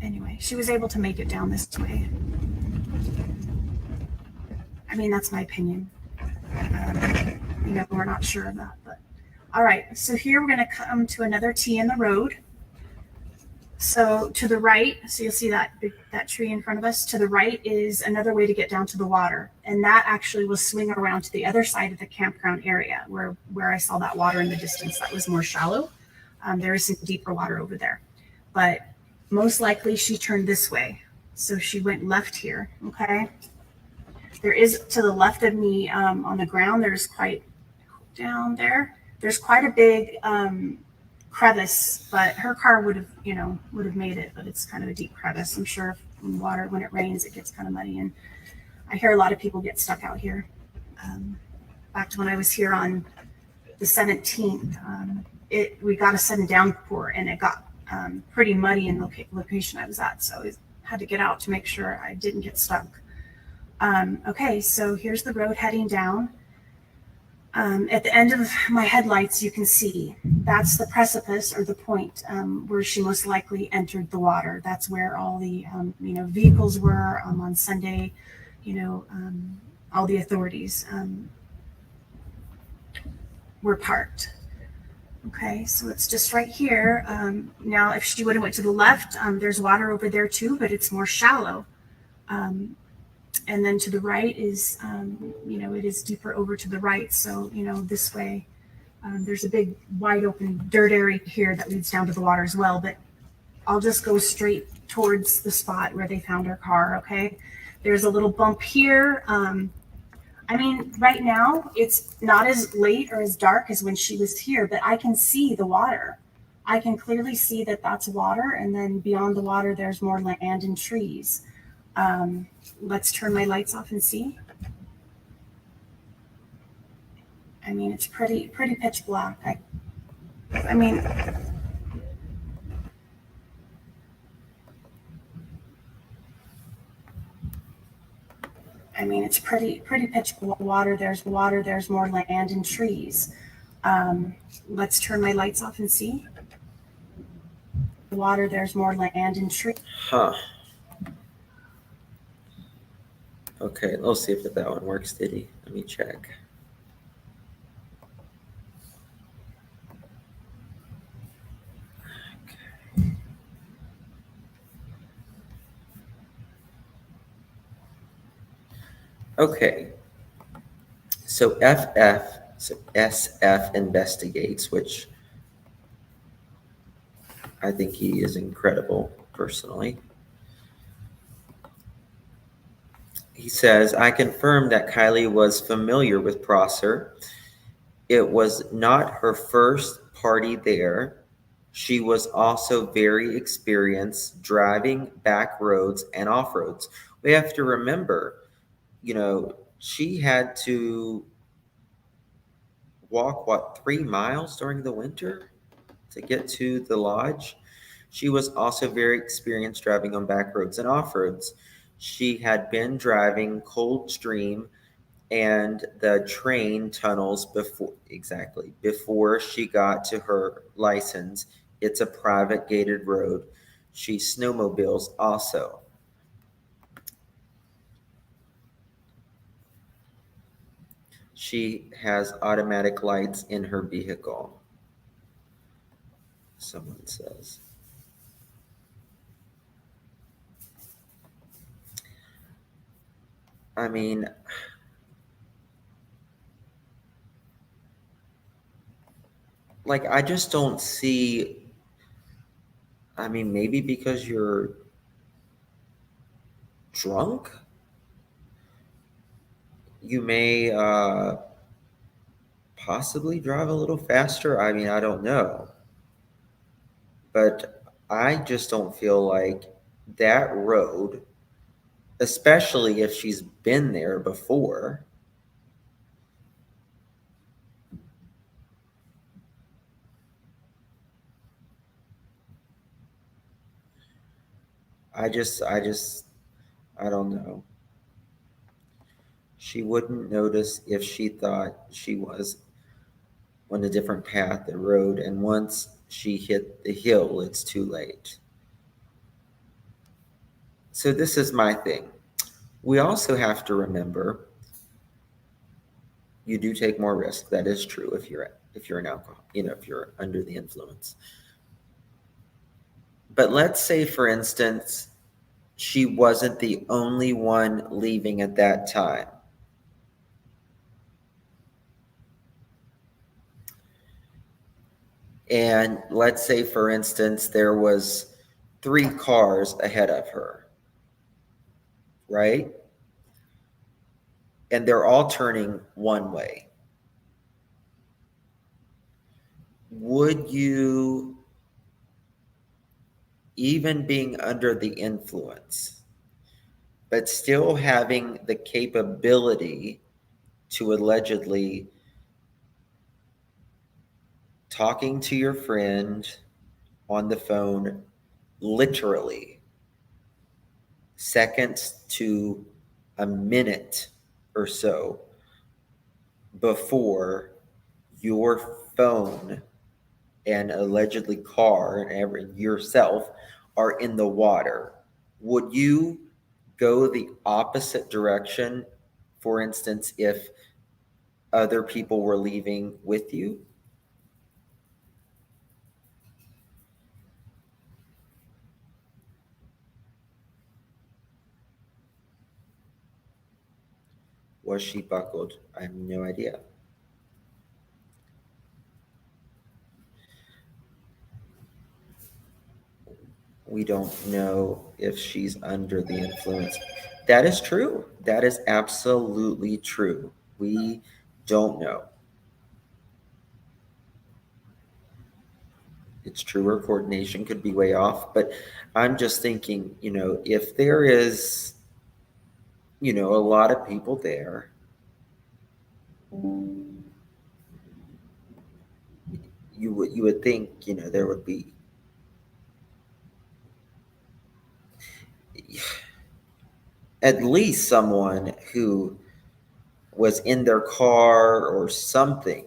S6: Anyway, she was able to make it down this way. That's my opinion. We're not sure of that, but all right. So here we're going to come to another T in the road. So to the right, so you'll see that tree in front of us. To the right is another way to get down to the water, and that actually will swing around to the other side of the campground area where I saw that water in the distance. That was more shallow. There is some deeper water over there, but most likely she turned this way. So she went left here, okay? There is, to the left of me on the ground, there's quite, down there, there's quite a big crevice, but her car would have made it, but it's kind of a deep crevice. I'm sure when it rains, it gets kind of muddy, and I hear a lot of people get stuck out here. Back to when I was here on the 17th, we got a sudden downpour, and it got pretty muddy in the location I was at, so I had to get out to make sure I didn't get stuck. Okay, so here's the road heading down. At the end of my headlights, you can see that's the precipice or the point where she most likely entered the water. That's where all the vehicles were on Sunday. All the authorities were parked. Okay, so it's just right here. Now, if she would have went to the left, there's water over there too, but it's more shallow. And then to the right is, it is deeper over to the right. So, this way, there's a big wide open dirt area here that leads down to the water as well. But I'll just go straight towards the spot where they found her car. Okay. There's a little bump here. Right now it's not as late or as dark as when she was here, but I can see the water. I can clearly see that that's water. And then beyond the water, there's more land and trees. Let's turn my lights off and see. It's pretty pitch black. It's pretty pitch water. There's more land and trees. Let's turn my lights off and see. Water, there's more land and trees.
S1: Huh. Okay, let's see if that one works, did he? Let me check. Okay. So SF investigates, which I think he is incredible, personally. He says, I confirm that Kiely was familiar with Prosser. It was not her first party there. She was also very experienced driving back roads and off roads. We have to remember, she had to walk, 3 miles during the winter to get to the lodge. She was also very experienced driving on back roads and off roads. She had been driving Coldstream and the train tunnels before she got to her license. It's a private gated road. She snowmobiles also. She has automatic lights in her vehicle, someone says. I just don't see, maybe because you're drunk, you may possibly drive a little faster. I don't know. But I just don't feel like that road, especially if she's been there before, I don't know. She wouldn't notice if she thought she was on a different path, the road, and once she hit the hill, it's too late. So this is my thing. We also have to remember you do take more risk. That is true if you're an alcohol, if you're under the influence. But let's say, for instance, she wasn't the only one leaving at that time. And let's say, for instance, there was 3 cars ahead of her. right? And they're all turning one way. Would you, even being under the influence, but still having the capability to allegedly talking to your friend on the phone, literally seconds to a minute or so before your phone and allegedly car and yourself are in the water, would you go the opposite direction? For instance, if other people were leaving with you? Was she buckled? I have no idea. We don't know if she's under the influence. That is true. That is absolutely true. We don't know. It's true, her coordination could be way off, but I'm just thinking, if there is, a lot of people there, you would think, there would be at least someone who was in their car or something,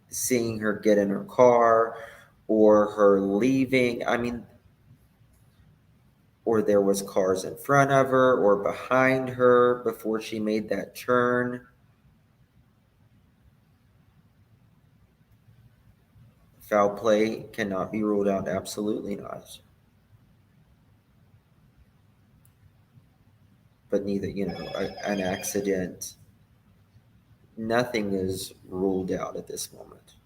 S1: seeing her get in her car or her leaving. I mean, or there was cars in front of her or behind her before she made that turn. Foul play cannot be ruled out. Absolutely not. But neither, an accident. Nothing is ruled out at this moment.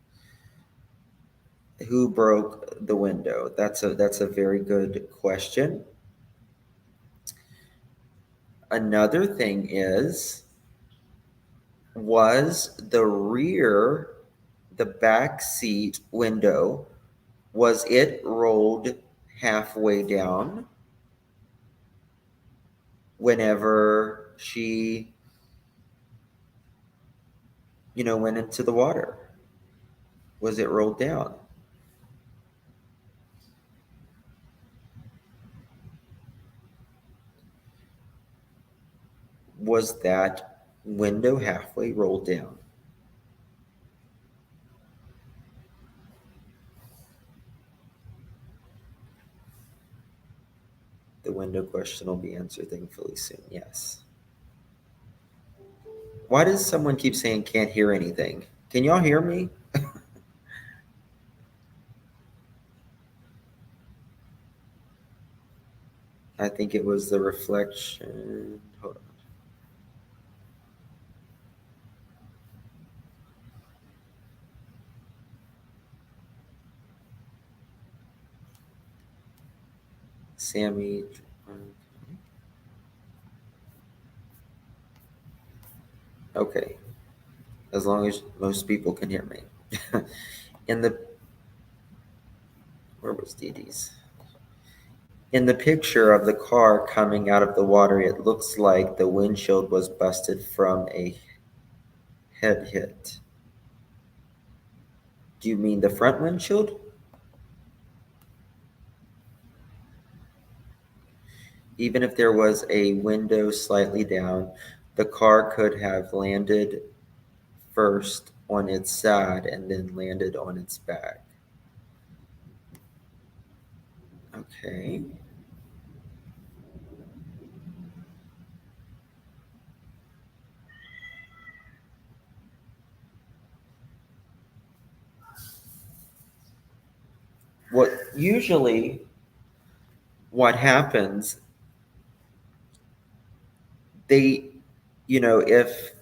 S1: Who broke the window? That's a very good question. Another thing is, was the back seat window, was it rolled halfway down whenever she, went into the water? Was it rolled down? Was that window halfway rolled down? The window question will be answered thankfully soon. Yes. Why does someone keep saying can't hear anything? Can y'all hear me? I think it was the reflection. Hold on. Sammy. Okay. As long as most people can hear me. Where was Dee Dee's? In the picture of the car coming out of the water, it looks like the windshield was busted from a head hit. Do you mean the front windshield? Even if there was a window slightly down, the car could have landed first on its side and then landed on its back. Okay. What happens, if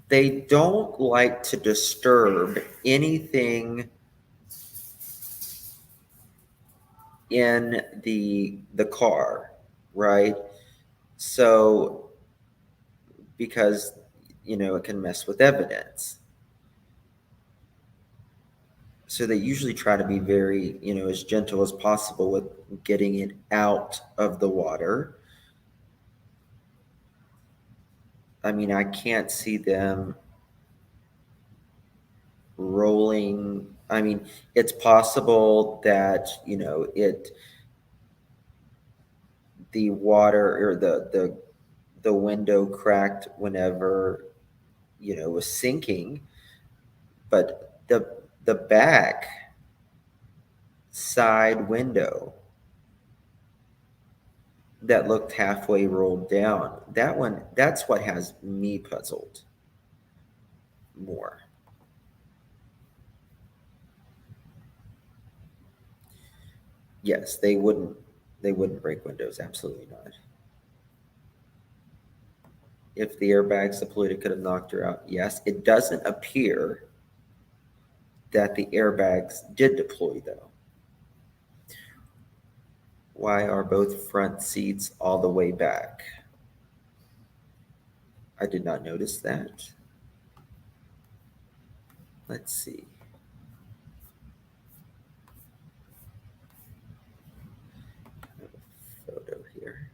S1: they don't like to disturb anything in the car, right? So, because, it can mess with evidence. So they usually try to be very, as gentle as possible with getting it out of the water. I mean, I can't see them rolling. I mean, it's possible that, the water or the window cracked whenever, it was sinking, but the back side window that looked halfway rolled down, that's what has me puzzled more. Yes, they wouldn't break windows, absolutely not. If the airbags deployed, it could have knocked her out. Yes, it doesn't appear that the airbags did deploy, though. Why are both front seats all the way back? I did not notice that. Let's see. I have a photo here.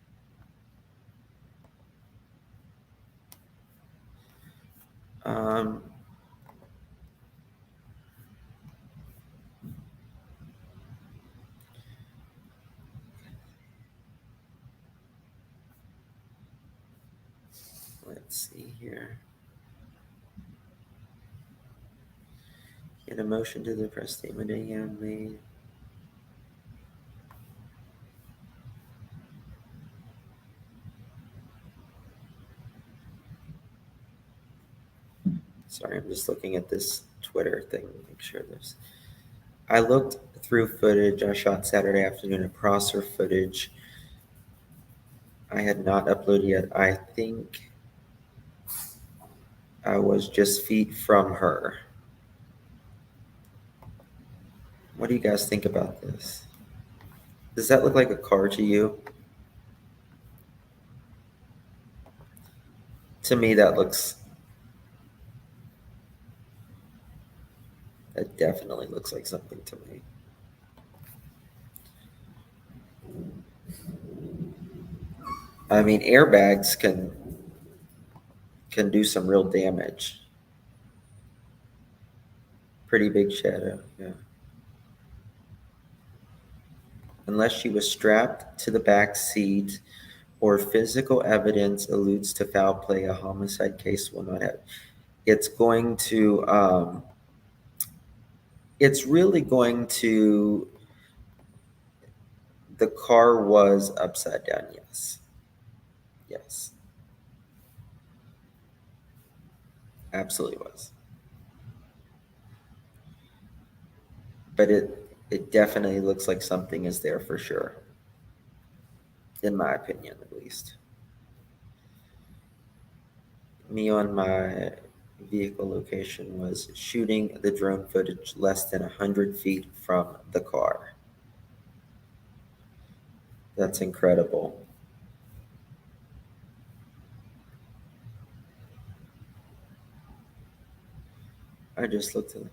S1: Let's see here. Get a motion to the press statement again made. Sorry, I'm just looking at this Twitter thing to make sure there's. I looked through footage I shot Saturday afternoon of Prosser footage. I had not uploaded yet. I think I was just feet from her. What do you guys think about this? Does that look like a car to you? To me, that definitely looks like something to me. I mean, airbags can do some real damage. Pretty big shadow, yeah. Unless she was strapped to the back seat or physical evidence alludes to foul play, a homicide case will not have. It's going to, it's really going to, the car was upside down, yes. Yes. Absolutely was. But it definitely looks like something is there for sure. In my opinion, at least. Me on my vehicle location was shooting the drone footage less than 100 feet from the car. That's incredible. I just looked at it.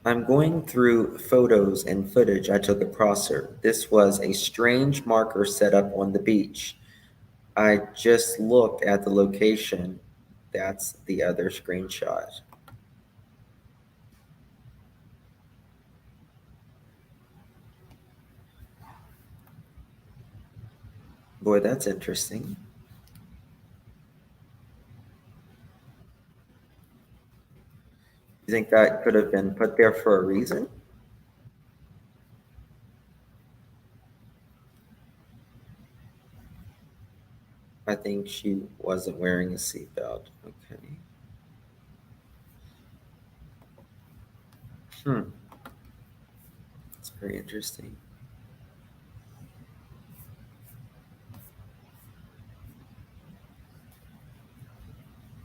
S1: I'm going through photos and footage I took at Prosser. This was a strange marker set up on the beach. I just looked at the location. That's the other screenshot. Boy, that's interesting. You think that could have been put there for a reason? I think she wasn't wearing a seatbelt. Okay. That's very interesting.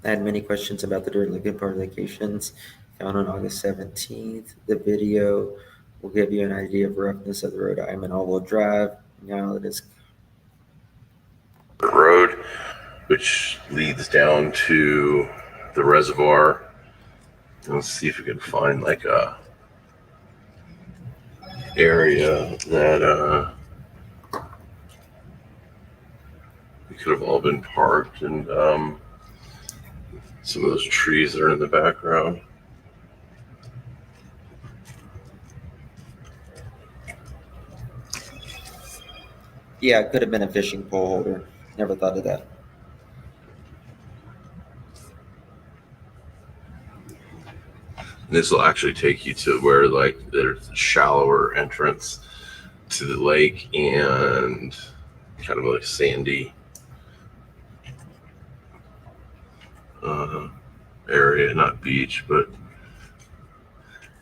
S1: I had many questions about the dirt Lincoln Park locations found on August 17th. The video will give you an idea of roughness of the road. I'm an all-wheel drive Now it is.
S7: Road, which leads down to the reservoir. Let's see if we can find like a area that we could have all been parked, and some of those trees that are in the background.
S1: Yeah, it could have been a fishing pole holder. Never thought of that.
S7: This will actually take you to where like there's a shallower entrance to the lake and kind of like sandy area, not beach, but.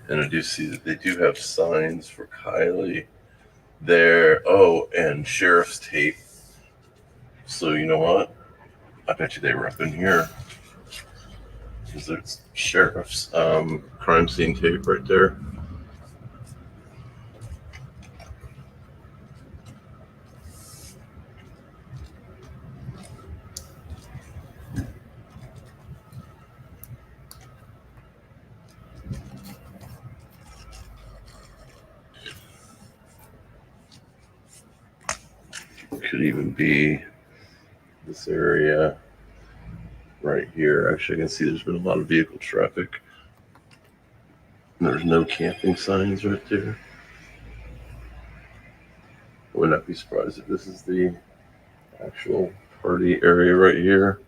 S7: And I do see that they do have signs for Kiely there. Oh, and sheriff's tape. So you know what? I bet you they were up in here. Because there's sheriff's crime scene tape right there. Could even be this area right here. Actually, I can see there's been a lot of vehicle traffic. There's no camping signs right there. I would not be surprised if this is the actual party area right here.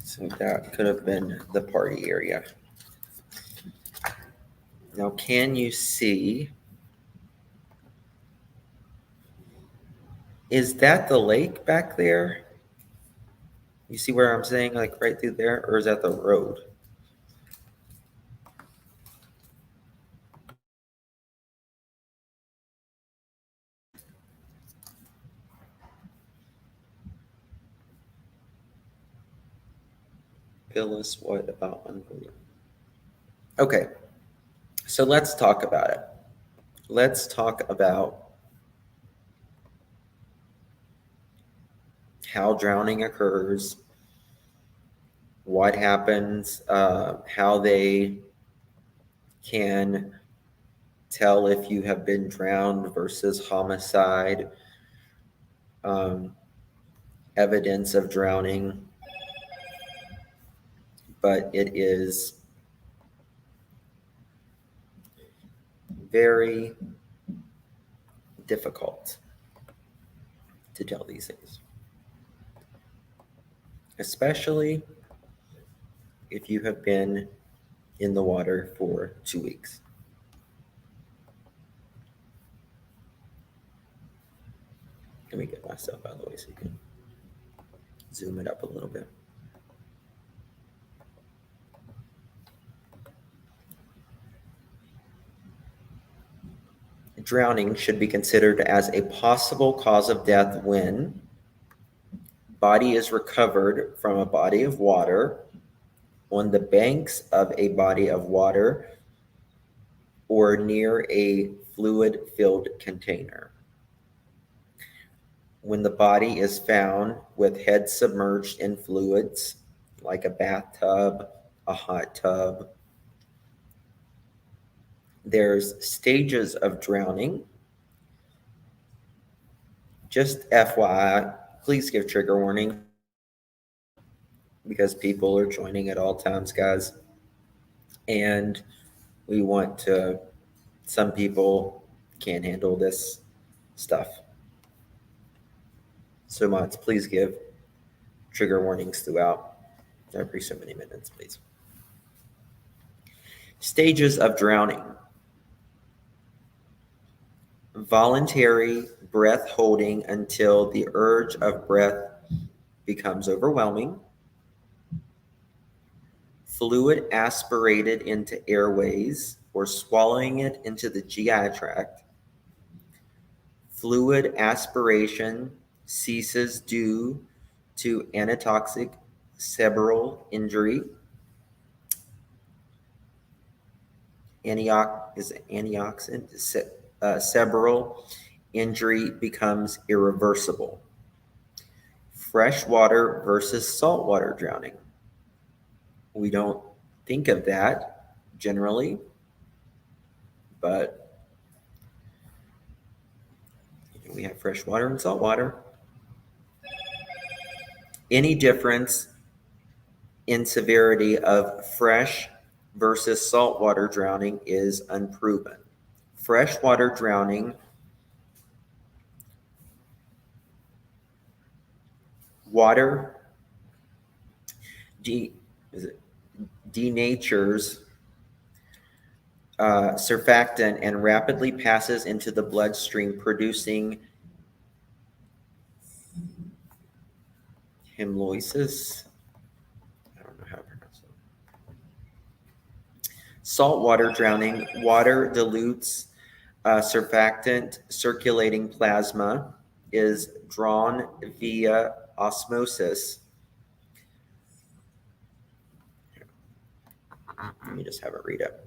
S1: So that could have been the party area. Now, can you see? Is that the lake back there? You see where I'm saying, like right through there? Or is that the road? Phyllis, what about unbelief? Okay, so let's talk about it. Let's talk about how drowning occurs, what happens, how they can tell if you have been drowned versus homicide, evidence of drowning. But it is very difficult to tell these things, especially if you have been in the water for 2 weeks. Let me get myself out of the way so you can zoom it up a little bit. Drowning should be considered as a possible cause of death when body is recovered from a body of water, on the banks of a body of water, or near a fluid-filled container. When the body is found with head submerged in fluids, like a bathtub, a hot tub. There's stages of drowning. Just FYI, please give trigger warning because people are joining at all times, guys. And we want to, some people can't handle this stuff. So Mods, please give trigger warnings throughout every so many minutes, please. Stages of drowning. Voluntary breath holding until the urge of breath becomes overwhelming. Fluid aspirated into airways or swallowing it into the GI tract. Fluid aspiration ceases due to anatoxic cerebral injury. antioxidant, several injury becomes irreversible. Freshwater versus saltwater drowning. We don't think of that generally, but we have freshwater and saltwater. Any difference in severity of fresh versus saltwater drowning is unproven. Freshwater drowning, water denatures surfactant and rapidly passes into the bloodstream, producing hemolysis. I don't know how to pronounce it. Saltwater drowning, water dilutes surfactant, circulating plasma is drawn via osmosis. Let me just have it read it.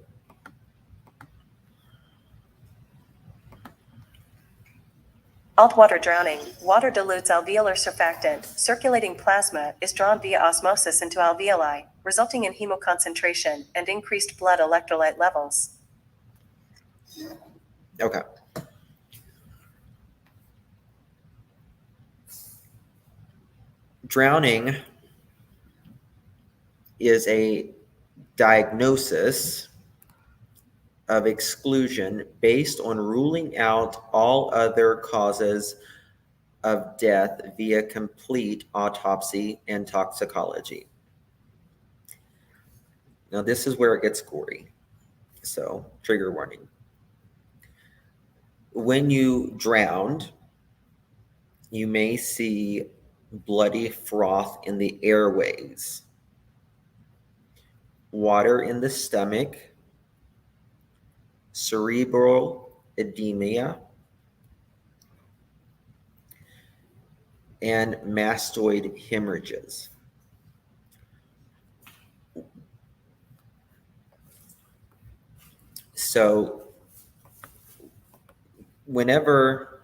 S8: Saltwater drowning, water dilutes alveolar surfactant, circulating plasma is drawn via osmosis into alveoli, resulting in hemoconcentration and increased blood electrolyte levels.
S1: Okay. Drowning is a diagnosis of exclusion based on ruling out all other causes of death via complete autopsy and toxicology. Now, this is where it gets gory, so trigger warning. When you drowned, you may see bloody froth in the airways, water in the stomach, cerebral edema, and mastoid hemorrhages. So whenever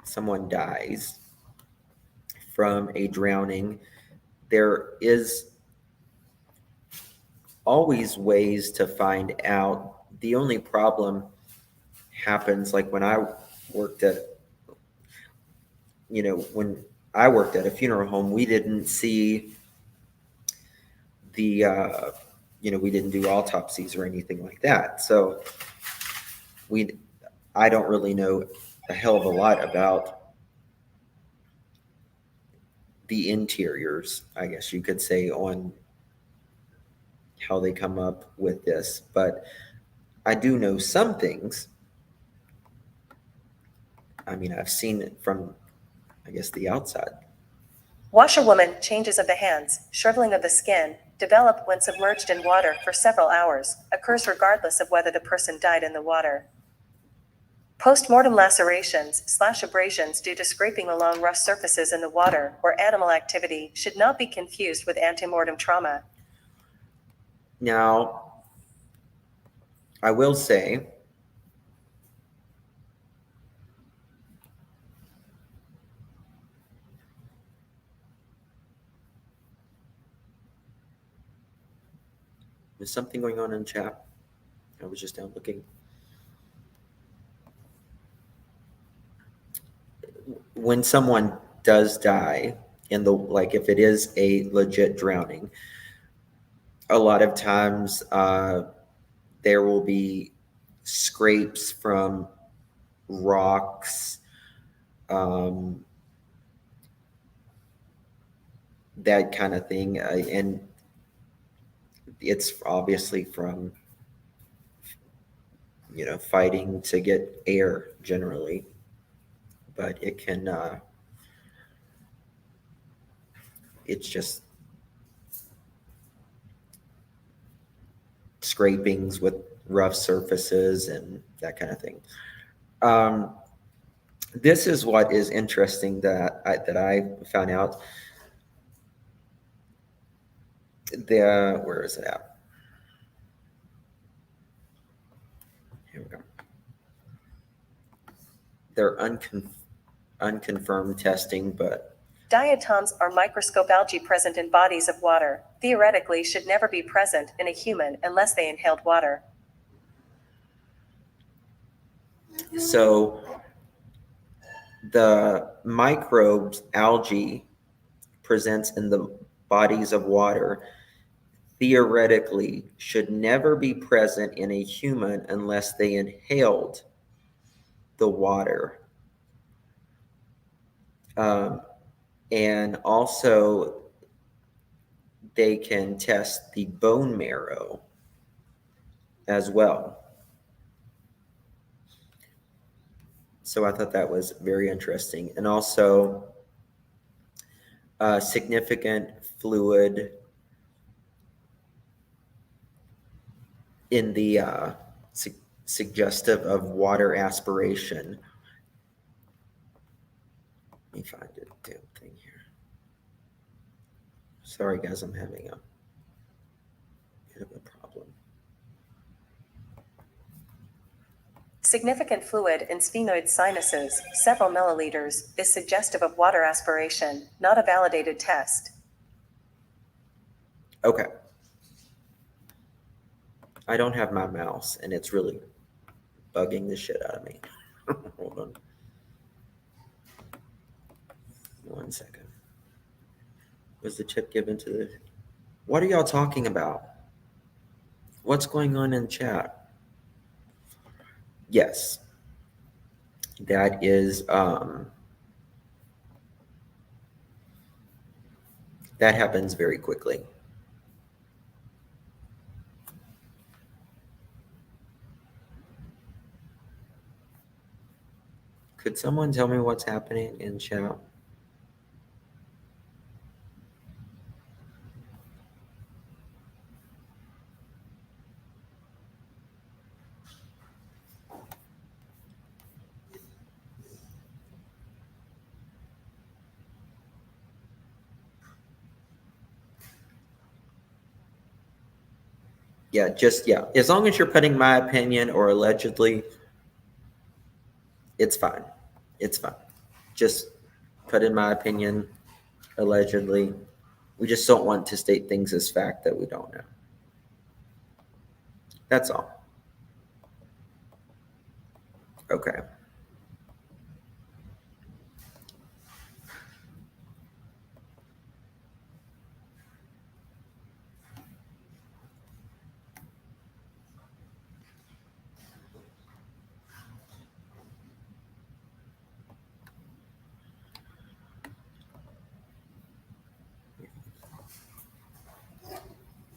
S1: someone dies from a drowning, there is always ways to find out. The only problem happens like when I worked at, when I worked at a funeral home, we didn't see the, we didn't do autopsies or anything like that. So I don't really know a hell of a lot about the interiors, I guess you could say, on how they come up with this. But I do know some things. I mean, I've seen it from, I guess, the outside.
S8: Washerwoman, changes of the hands, shriveling of the skin, develop when submerged in water for several hours, occurs regardless of whether the person died in the water. Post-mortem lacerations/abrasions due to scraping along rough surfaces in the water or animal activity should not be confused with antemortem trauma.
S1: Now, I will say, there's something going on in chat. I was just down looking. When someone does die if it is a legit drowning, a lot of times there will be scrapes from rocks, that kind of thing, and it's obviously from fighting to get air generally, but it can it's just scrapings with rough surfaces and that kind of thing. This is what is interesting that I found out. Where is it at? Here we go. They're unconfirmed testing, but
S8: Diatoms are microscope algae present in bodies of water. Theoretically, should never be present in a human unless they inhaled water.
S1: so the microbes, algae, presents in the bodies of water theoretically should never be present in a human unless they inhaled the water. And also, they can test the bone marrow as well. So I thought that was very interesting. And also, significant fluid in the suggestive of water aspiration. Let me find a damn thing here. Sorry, guys, I'm having a bit of a problem.
S8: Significant fluid in sphenoid sinuses, several milliliters, is suggestive of water aspiration, not a validated test.
S1: Okay. I don't have my mouse, and it's really bugging the shit out of me. Hold on. 1 second. Was the chip given to the... What are y'all talking about? What's going on in chat? Yes. That is... that happens very quickly. Could someone tell me what's happening in chat? Yeah, as long as you're putting my opinion or allegedly, it's fine. It's fine. Just put in my opinion, allegedly. We just don't want to state things as fact that we don't know. That's all. Okay.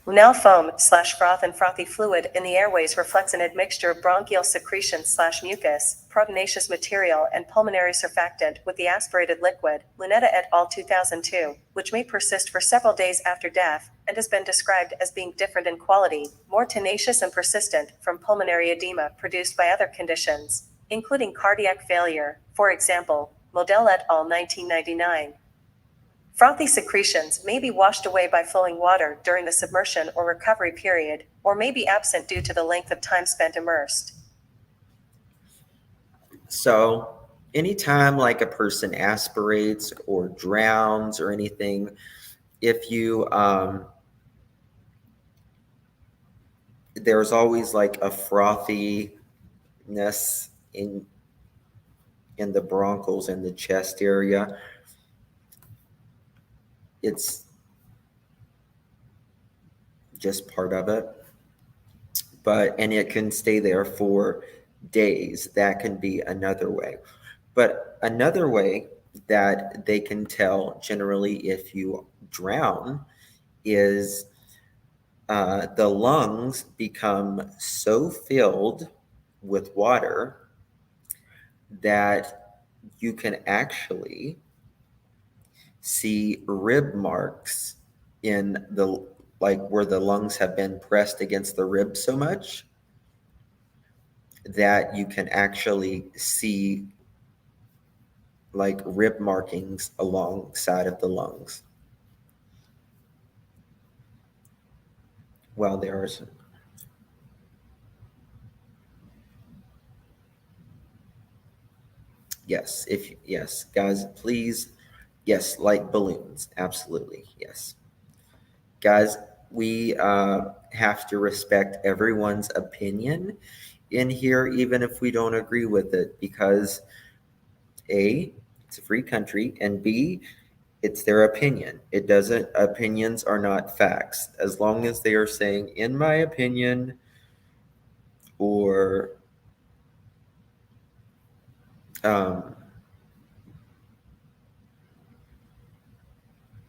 S8: Lunal foam/froth and frothy fluid in the airways reflects an admixture of bronchial secretion/mucus, proteinaceous material, and pulmonary surfactant with the aspirated liquid, Lunetta et al. 2002, which may persist for several days after death, and has been described as being different in quality, more tenacious and persistent, from pulmonary edema produced by other conditions, including cardiac failure, for example, Model et al. 1999. Frothy secretions may be washed away by flowing water during the submersion or recovery period, or may be absent due to the length of time spent immersed.
S1: So anytime like a person aspirates or drowns or anything, if you, there's always like a frothiness in the bronchals and the chest area. It's just part of it. And it can stay there for days. That can be another way. But another way that they can tell generally if you drown is the lungs become so filled with water that you can actually see rib marks in the, like where the lungs have been pressed against the ribs so much that you can actually see like rib markings alongside of the lungs. Well, there are some. Yes, yes, guys, please. Yes, like balloons. Absolutely. Yes. Guys, we have to respect everyone's opinion in here, even if we don't agree with it, because A, it's a free country, and B, it's their opinion. Opinions are not facts. As long as they are saying, in my opinion, or um,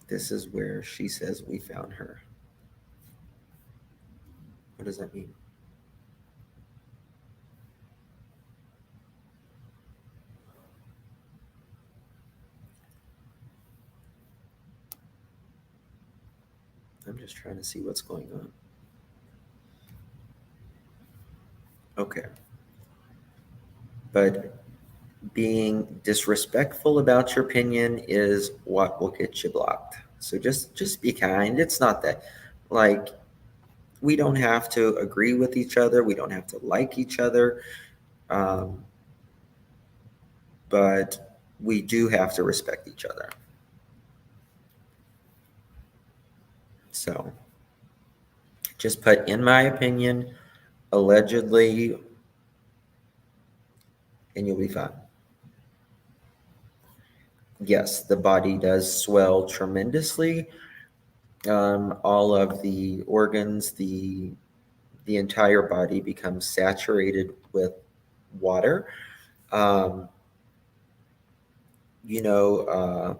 S1: this is where she says we found her. What does that mean? I'm just trying to see what's going on. Okay. But being disrespectful about your opinion is what will get you blocked. So just be kind. It's not that, like, we don't have to agree with each other. We don't have to like each other. But we do have to respect each other. So just put, in my opinion, allegedly, and you'll be fine. Yes, the body does swell tremendously. All of the organs, the entire body becomes saturated with water. Um, you know,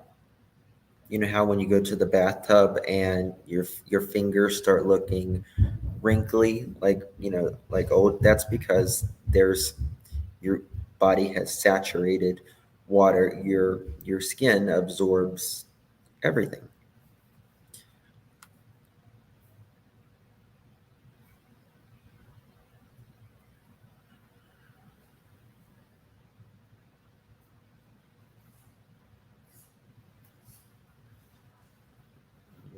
S1: you know how when you go to the bathtub and your fingers start looking wrinkly, like, like old. That's because your body has saturated water. Your skin absorbs everything.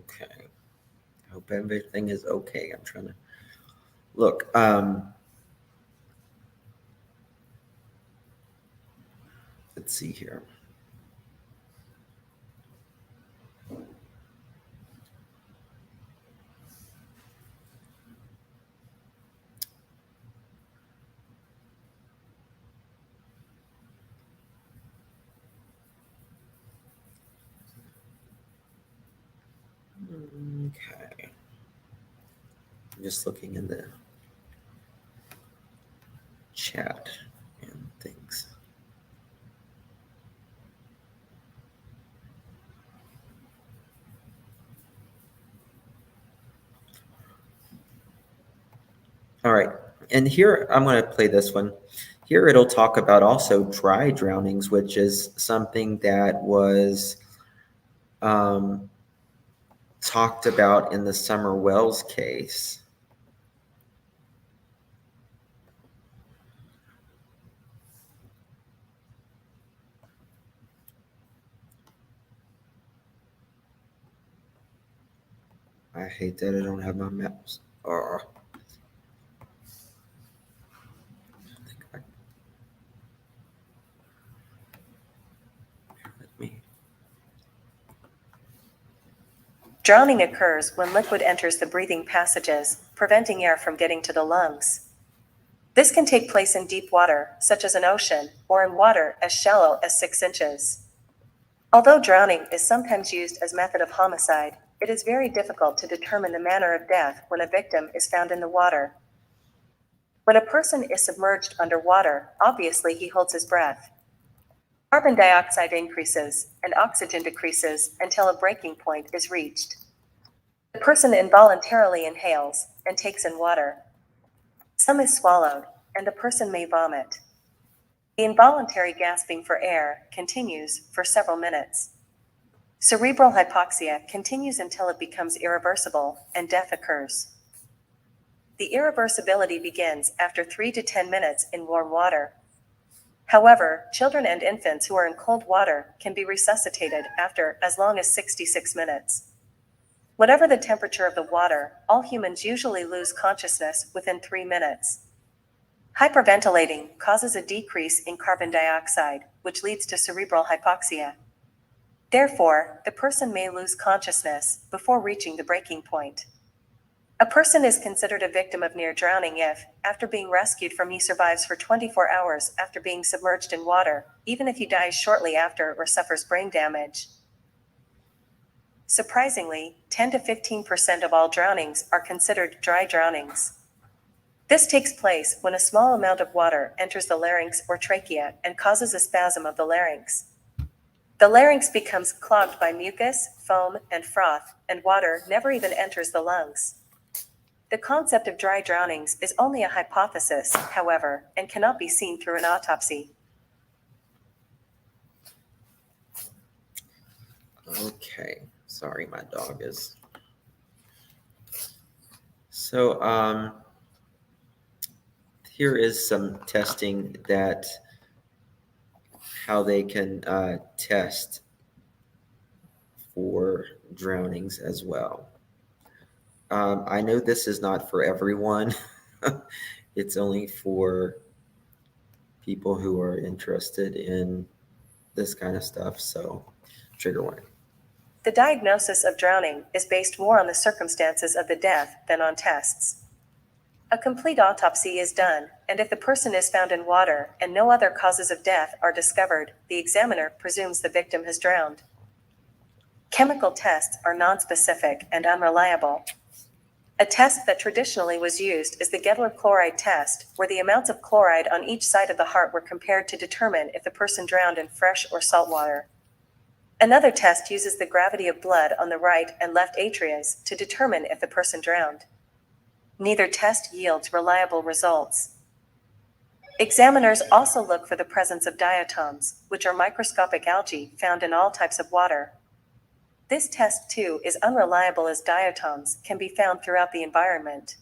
S1: Okay. I hope everything is okay. I'm trying to look. Let's see here. Okay. I'm just looking in the chat and things. All right. And here, I'm going to play this one. Here it'll talk about also dry drownings, which is something that was talked about in the Summer Wells case. I hate that I don't have my mouse.
S8: Drowning occurs when liquid enters the breathing passages, preventing air from getting to the lungs. This can take place in deep water, such as an ocean, or in water as shallow as 6 inches. Although drowning is sometimes used as method of homicide, it is very difficult to determine the manner of death when a victim is found in the water. When a person is submerged underwater, obviously he holds his breath. Carbon dioxide increases and oxygen decreases until a breaking point is reached. The person involuntarily inhales and takes in water. Some is swallowed, and the person may vomit. The involuntary gasping for air continues for several minutes. Cerebral hypoxia continues until it becomes irreversible and death occurs. The irreversibility begins after 3 to 10 minutes in warm water. However, children and infants who are in cold water can be resuscitated after as long as 66 minutes. Whatever the temperature of the water, all humans usually lose consciousness within 3 minutes. Hyperventilating causes a decrease in carbon dioxide, which leads to cerebral hypoxia. Therefore, the person may lose consciousness before reaching the breaking point. A person is considered a victim of near drowning if, after being rescued he survives for 24 hours after being submerged in water, even if he dies shortly after or suffers brain damage. Surprisingly, 10 to 15% of all drownings are considered dry drownings. This takes place when a small amount of water enters the larynx or trachea and causes a spasm of the larynx. The larynx becomes clogged by mucus, foam, and froth, and water never even enters the lungs. The concept of dry drownings is only a hypothesis, however, and cannot be seen through an autopsy.
S1: Okay, sorry, my dog is. So, here is some testing that how they can test for drownings as well. I know this is not for everyone. It's only for people who are interested in this kind of stuff. So, trigger warning.
S8: The diagnosis of drowning is based more on the circumstances of the death than on tests. A complete autopsy is done, and if the person is found in water and no other causes of death are discovered, the examiner presumes the victim has drowned. Chemical tests are nonspecific and unreliable. A test that traditionally was used is the Gedler chloride test, where the amounts of chloride on each side of the heart were compared to determine if the person drowned in fresh or salt water. Another test uses the gravity of blood on the right and left atrias to determine if the person drowned. Neither test yields reliable results. Examiners also look for the presence of diatoms, which are microscopic algae found in all types of water. This test, too, is unreliable as diatoms can be found throughout the environment.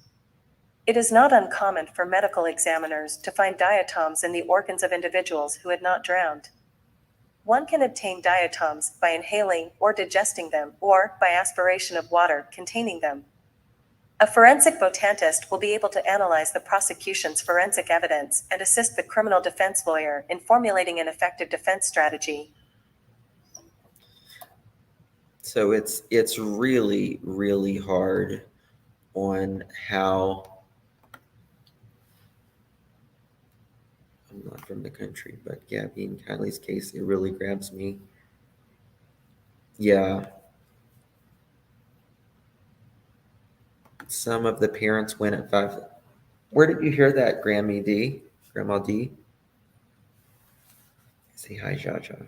S8: It is not uncommon for medical examiners to find diatoms in the organs of individuals who had not drowned. One can obtain diatoms by inhaling or digesting them, or by aspiration of water containing them. A forensic botanist will be able to analyze the prosecution's forensic evidence and assist the criminal defense lawyer in formulating an effective defense strategy.
S1: So it's really, really hard on how I'm not from the country, but Gabby and Kiely's case, it really grabs me. Yeah. Some of the parents went at 5. Where did you hear that, Grammy D? Grandma D? Say hi, Jaja.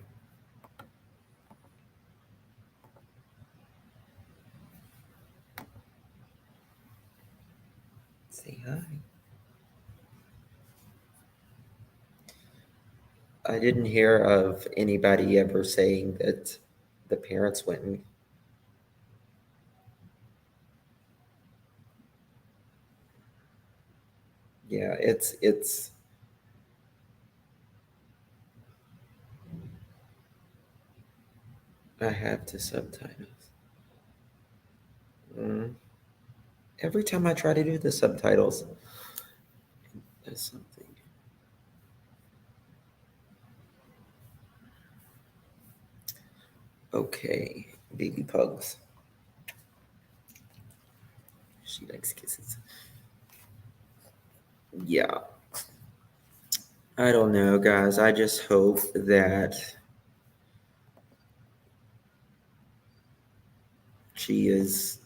S1: Say hi. I didn't hear of anybody ever saying that the parents went and yeah, it's I have to subtitles. Every time I try to do the subtitles, there's something. Okay, baby pugs. She likes kisses. Yeah. I don't know, guys. I just hope that she is.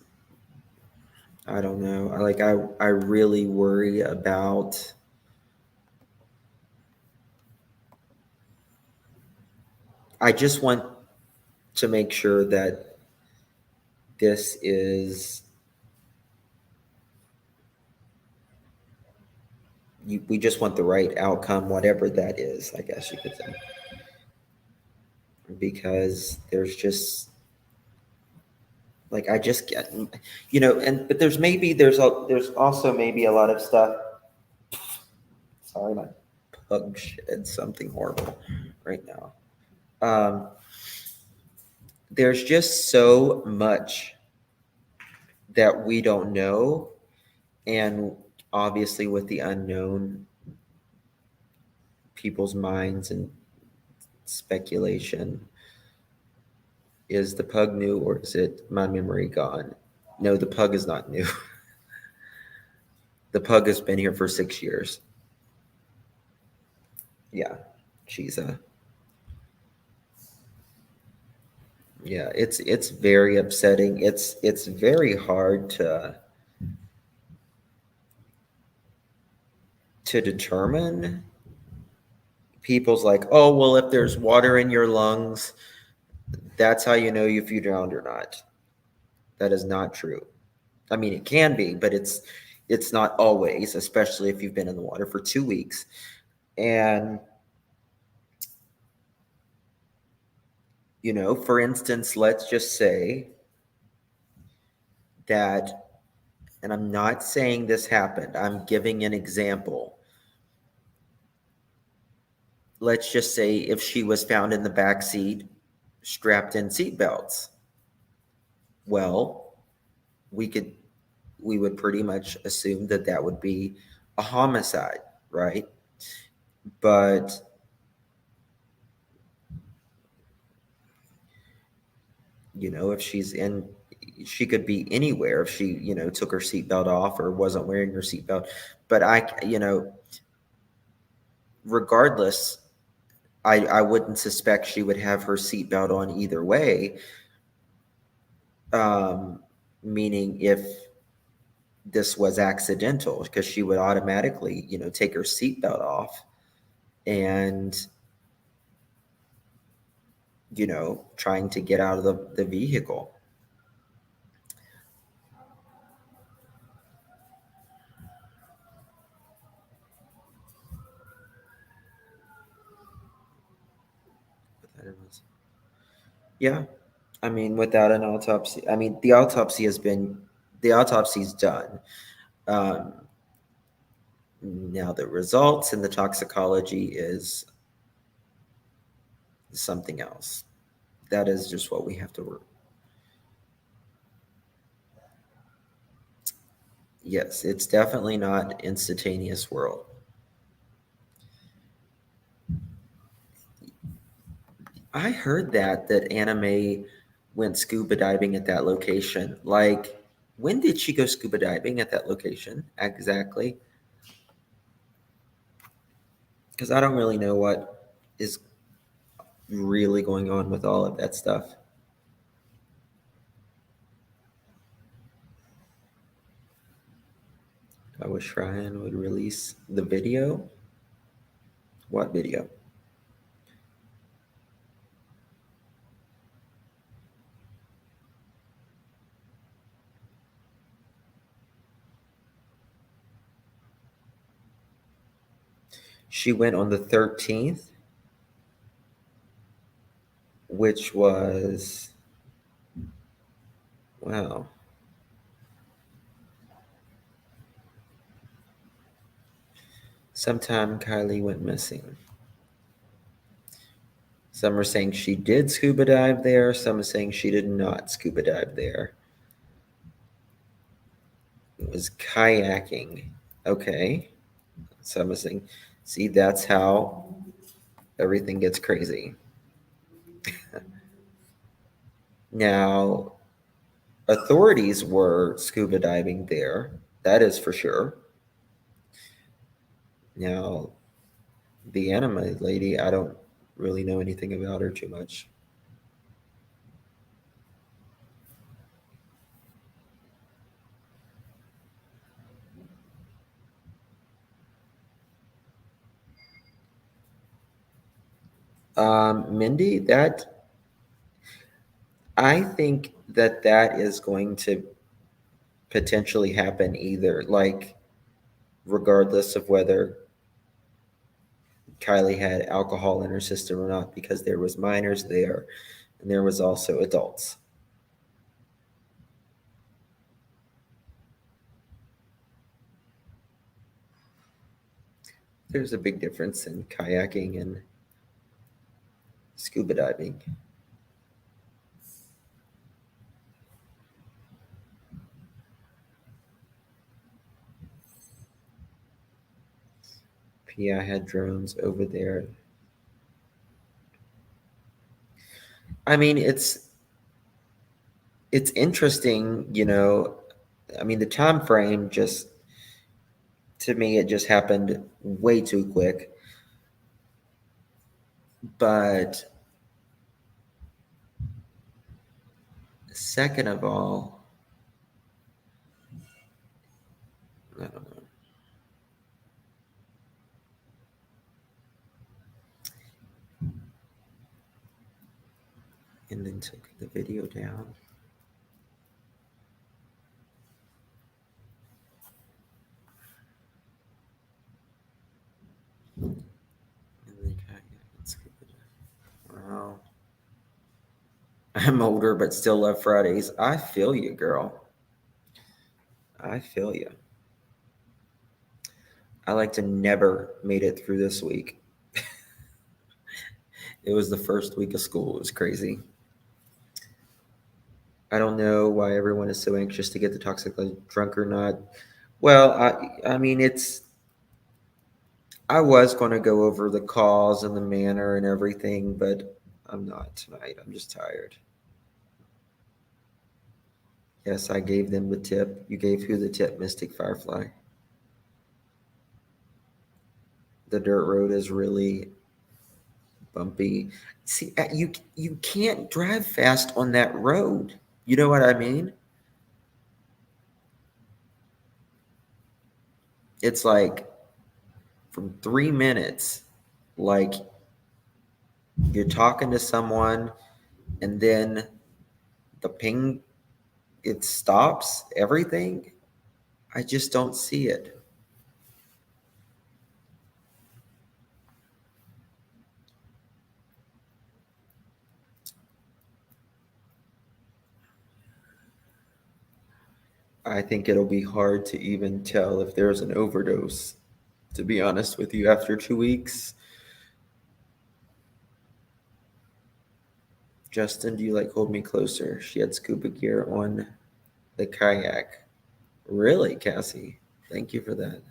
S1: I don't know. I really worry about I just want to make sure that this is we just want the right outcome, whatever that is, I guess you could say. Because there's just like I just get but there's also maybe a lot of stuff. Sorry, my pug shed something horrible right now. There's just so much that we don't know, and obviously with the unknown, people's minds and speculation. Is the pug new or is it my memory gone? No, the pug is not new. The pug has been here for 6 years. Yeah, she's yeah, it's very upsetting. It's very hard to determine. People's like, oh, well, if there's water in your lungs, that's how you know if you drowned or not. That is not true. I mean, it can be, but it's not always, especially if you've been in the water for 2 weeks. And for instance, let's just say that, and I'm not saying this happened, I'm giving an example. Let's just say if she was found in the back seat, strapped in seatbelts. Well, we would pretty much assume that that would be a homicide, right? But if she could be anywhere if she took her seatbelt off or wasn't wearing her seatbelt. But regardless, I wouldn't suspect she would have her seatbelt on either way. Meaning if this was accidental, because she would automatically take her seatbelt off and trying to get out of the vehicle. Yeah, I mean, without an autopsy, I mean, the autopsy's done. Um, Now the results and the toxicology is something else. That is just what we have to work. Yes, it's definitely not instantaneous world. I heard that Anime went scuba diving at that location. Like, when did she go scuba diving at that location exactly? Because I don't really know what is really going on with all of that stuff. I wish Ryan would release the video. What video? She went on the 13th, which was, wow. Sometime Kiely went missing. Some are saying she did scuba dive there. Some are saying she did not scuba dive there. It was kayaking. Okay. Some are saying, see, that's how everything gets crazy. Now, authorities were scuba diving there. That is for sure. Now, the anime lady, I don't really know anything about her too much. Mindy, I think that is going to potentially happen either, like, regardless of whether Kiely had alcohol in her system or not, because there was minors there and there was also adults. There's a big difference in kayaking and scuba diving. PI had drones over there. I mean, it's interesting, you know. I mean, the time frame just, to me, it just happened way too quick. But second of all, I don't know. And then took the video down. And then let's skip it. Wow. I'm older, but still love Fridays. I feel you, girl. I feel you. I like to never made it through this week. It was the first week of school. It was crazy. I don't know why everyone is so anxious to get the toxically drunk or not. Well, I mean, I was going to go over the cause and the manner and everything, but I'm not tonight. I'm just tired. Yes, I gave them the tip. You gave who the tip, Mystic Firefly? The dirt road is really bumpy. See, you can't drive fast on that road. You know what I mean? It's like from 3 minutes, like you're talking to someone and then the ping, it stops everything. I just don't see it. I think it'll be hard to even tell if there's an overdose, to be honest with you, after 2 weeks. Justin, do you like Hold Me Closer? She had scuba gear on the kayak. Really, Cassie? Thank you for that.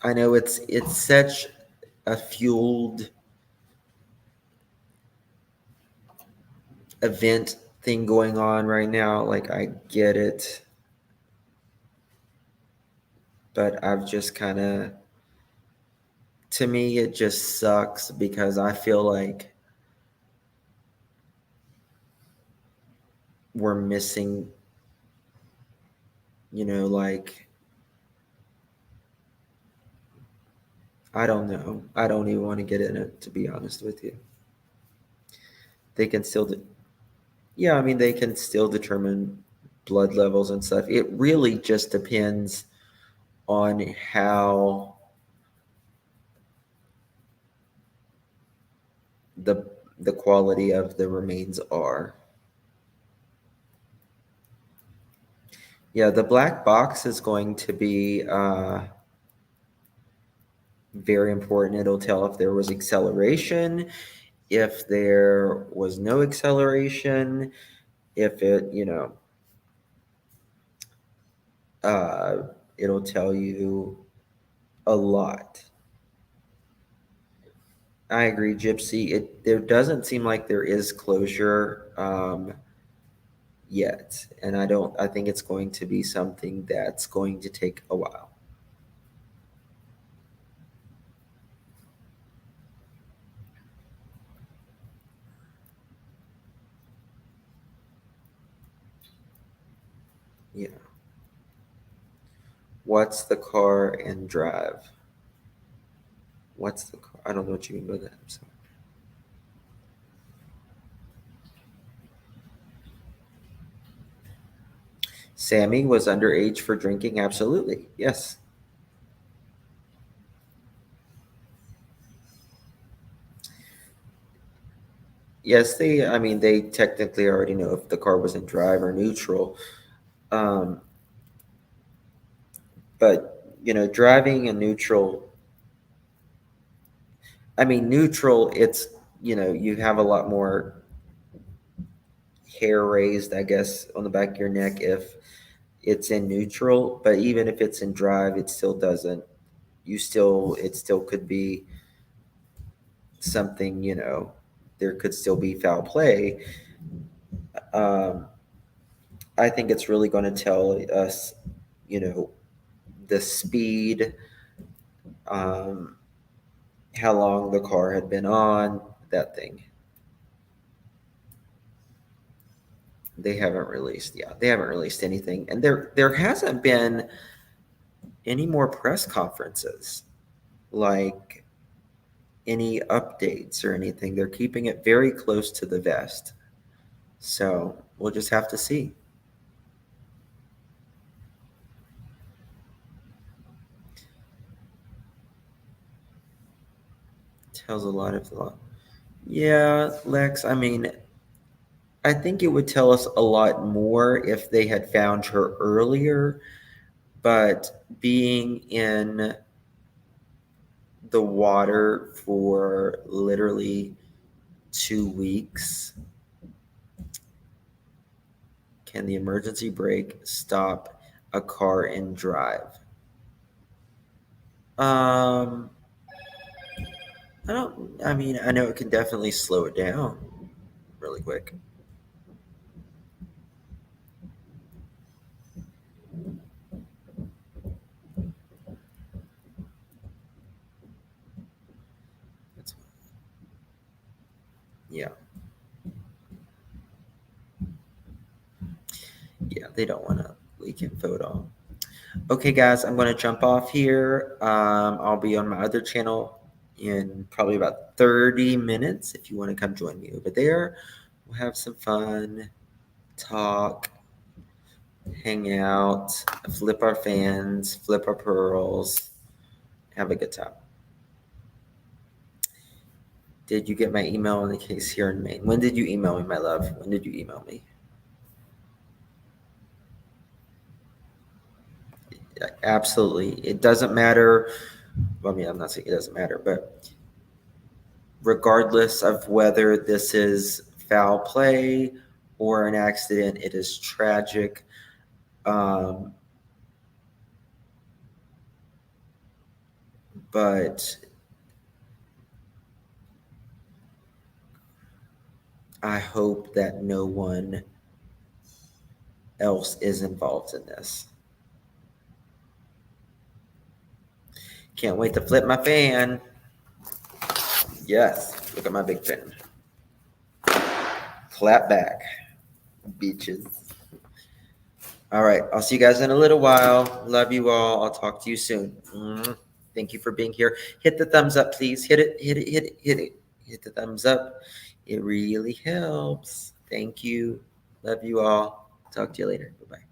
S1: I know it's such a fueled event thing going on right now. Like, I get it. But I've just kind of, to me, it just sucks because I feel like we're missing, like, I don't know. I don't even want to get in it, to be honest with you. They can still, yeah, I mean, they can still determine blood levels and stuff. It really just depends on how the quality of the remains are. Yeah, the black box is going to be very important. It'll tell if there was acceleration, if there was no acceleration, if it, it'll tell you a lot. I agree, Gypsy. There doesn't seem like there is closure yet, and I think it's going to be something that's going to take a while. Yeah. What's the car and drive? What's the car? I don't know what you mean by that. I'm sorry. Sammy was underage for drinking. Absolutely. Yes. Yes, they technically already know if the car was in drive or neutral. But, driving in neutral, neutral, it's, you have a lot more hair raised, I guess, on the back of your neck if it's in neutral. But even if it's in drive, it still doesn't. It still could be something, there could still be foul play. I think it's really going to tell us, the speed, how long the car had been on, that thing. They haven't released anything. And there hasn't been any more press conferences, like any updates or anything. They're keeping it very close to the vest. So we'll just have to see. Tells a lot of lot. Yeah, Lex, I mean, I think it would tell us a lot more if they had found her earlier, but being in the water for literally 2 weeks, can the emergency brake stop a car in drive? I know it can definitely slow it down really quick. Yeah. Yeah, they don't want to leak info at all. Okay, guys, I'm going to jump off here. I'll be on my other channel in probably about 30 minutes if you want to come join me over there. We'll have some fun, talk, hang out, flip our fans, flip our pearls, have a good time. Did you get my email in the case here in Maine? When did you email me, my love? When did you email me? Absolutely. It doesn't matter. Well, I mean, I'm not saying it doesn't matter, but regardless of whether this is foul play or an accident, it is tragic. But I hope that no one else is involved in this. Can't wait to flip my fan. Yes, look at my big fan. Clap back, beaches. All right, I'll see you guys in a little while. Love you all. I'll talk to you soon. Thank you for being here. Hit the thumbs up, please. Hit it. Hit the thumbs up. It really helps. Thank you. Love you all. Talk to you later. Bye-bye.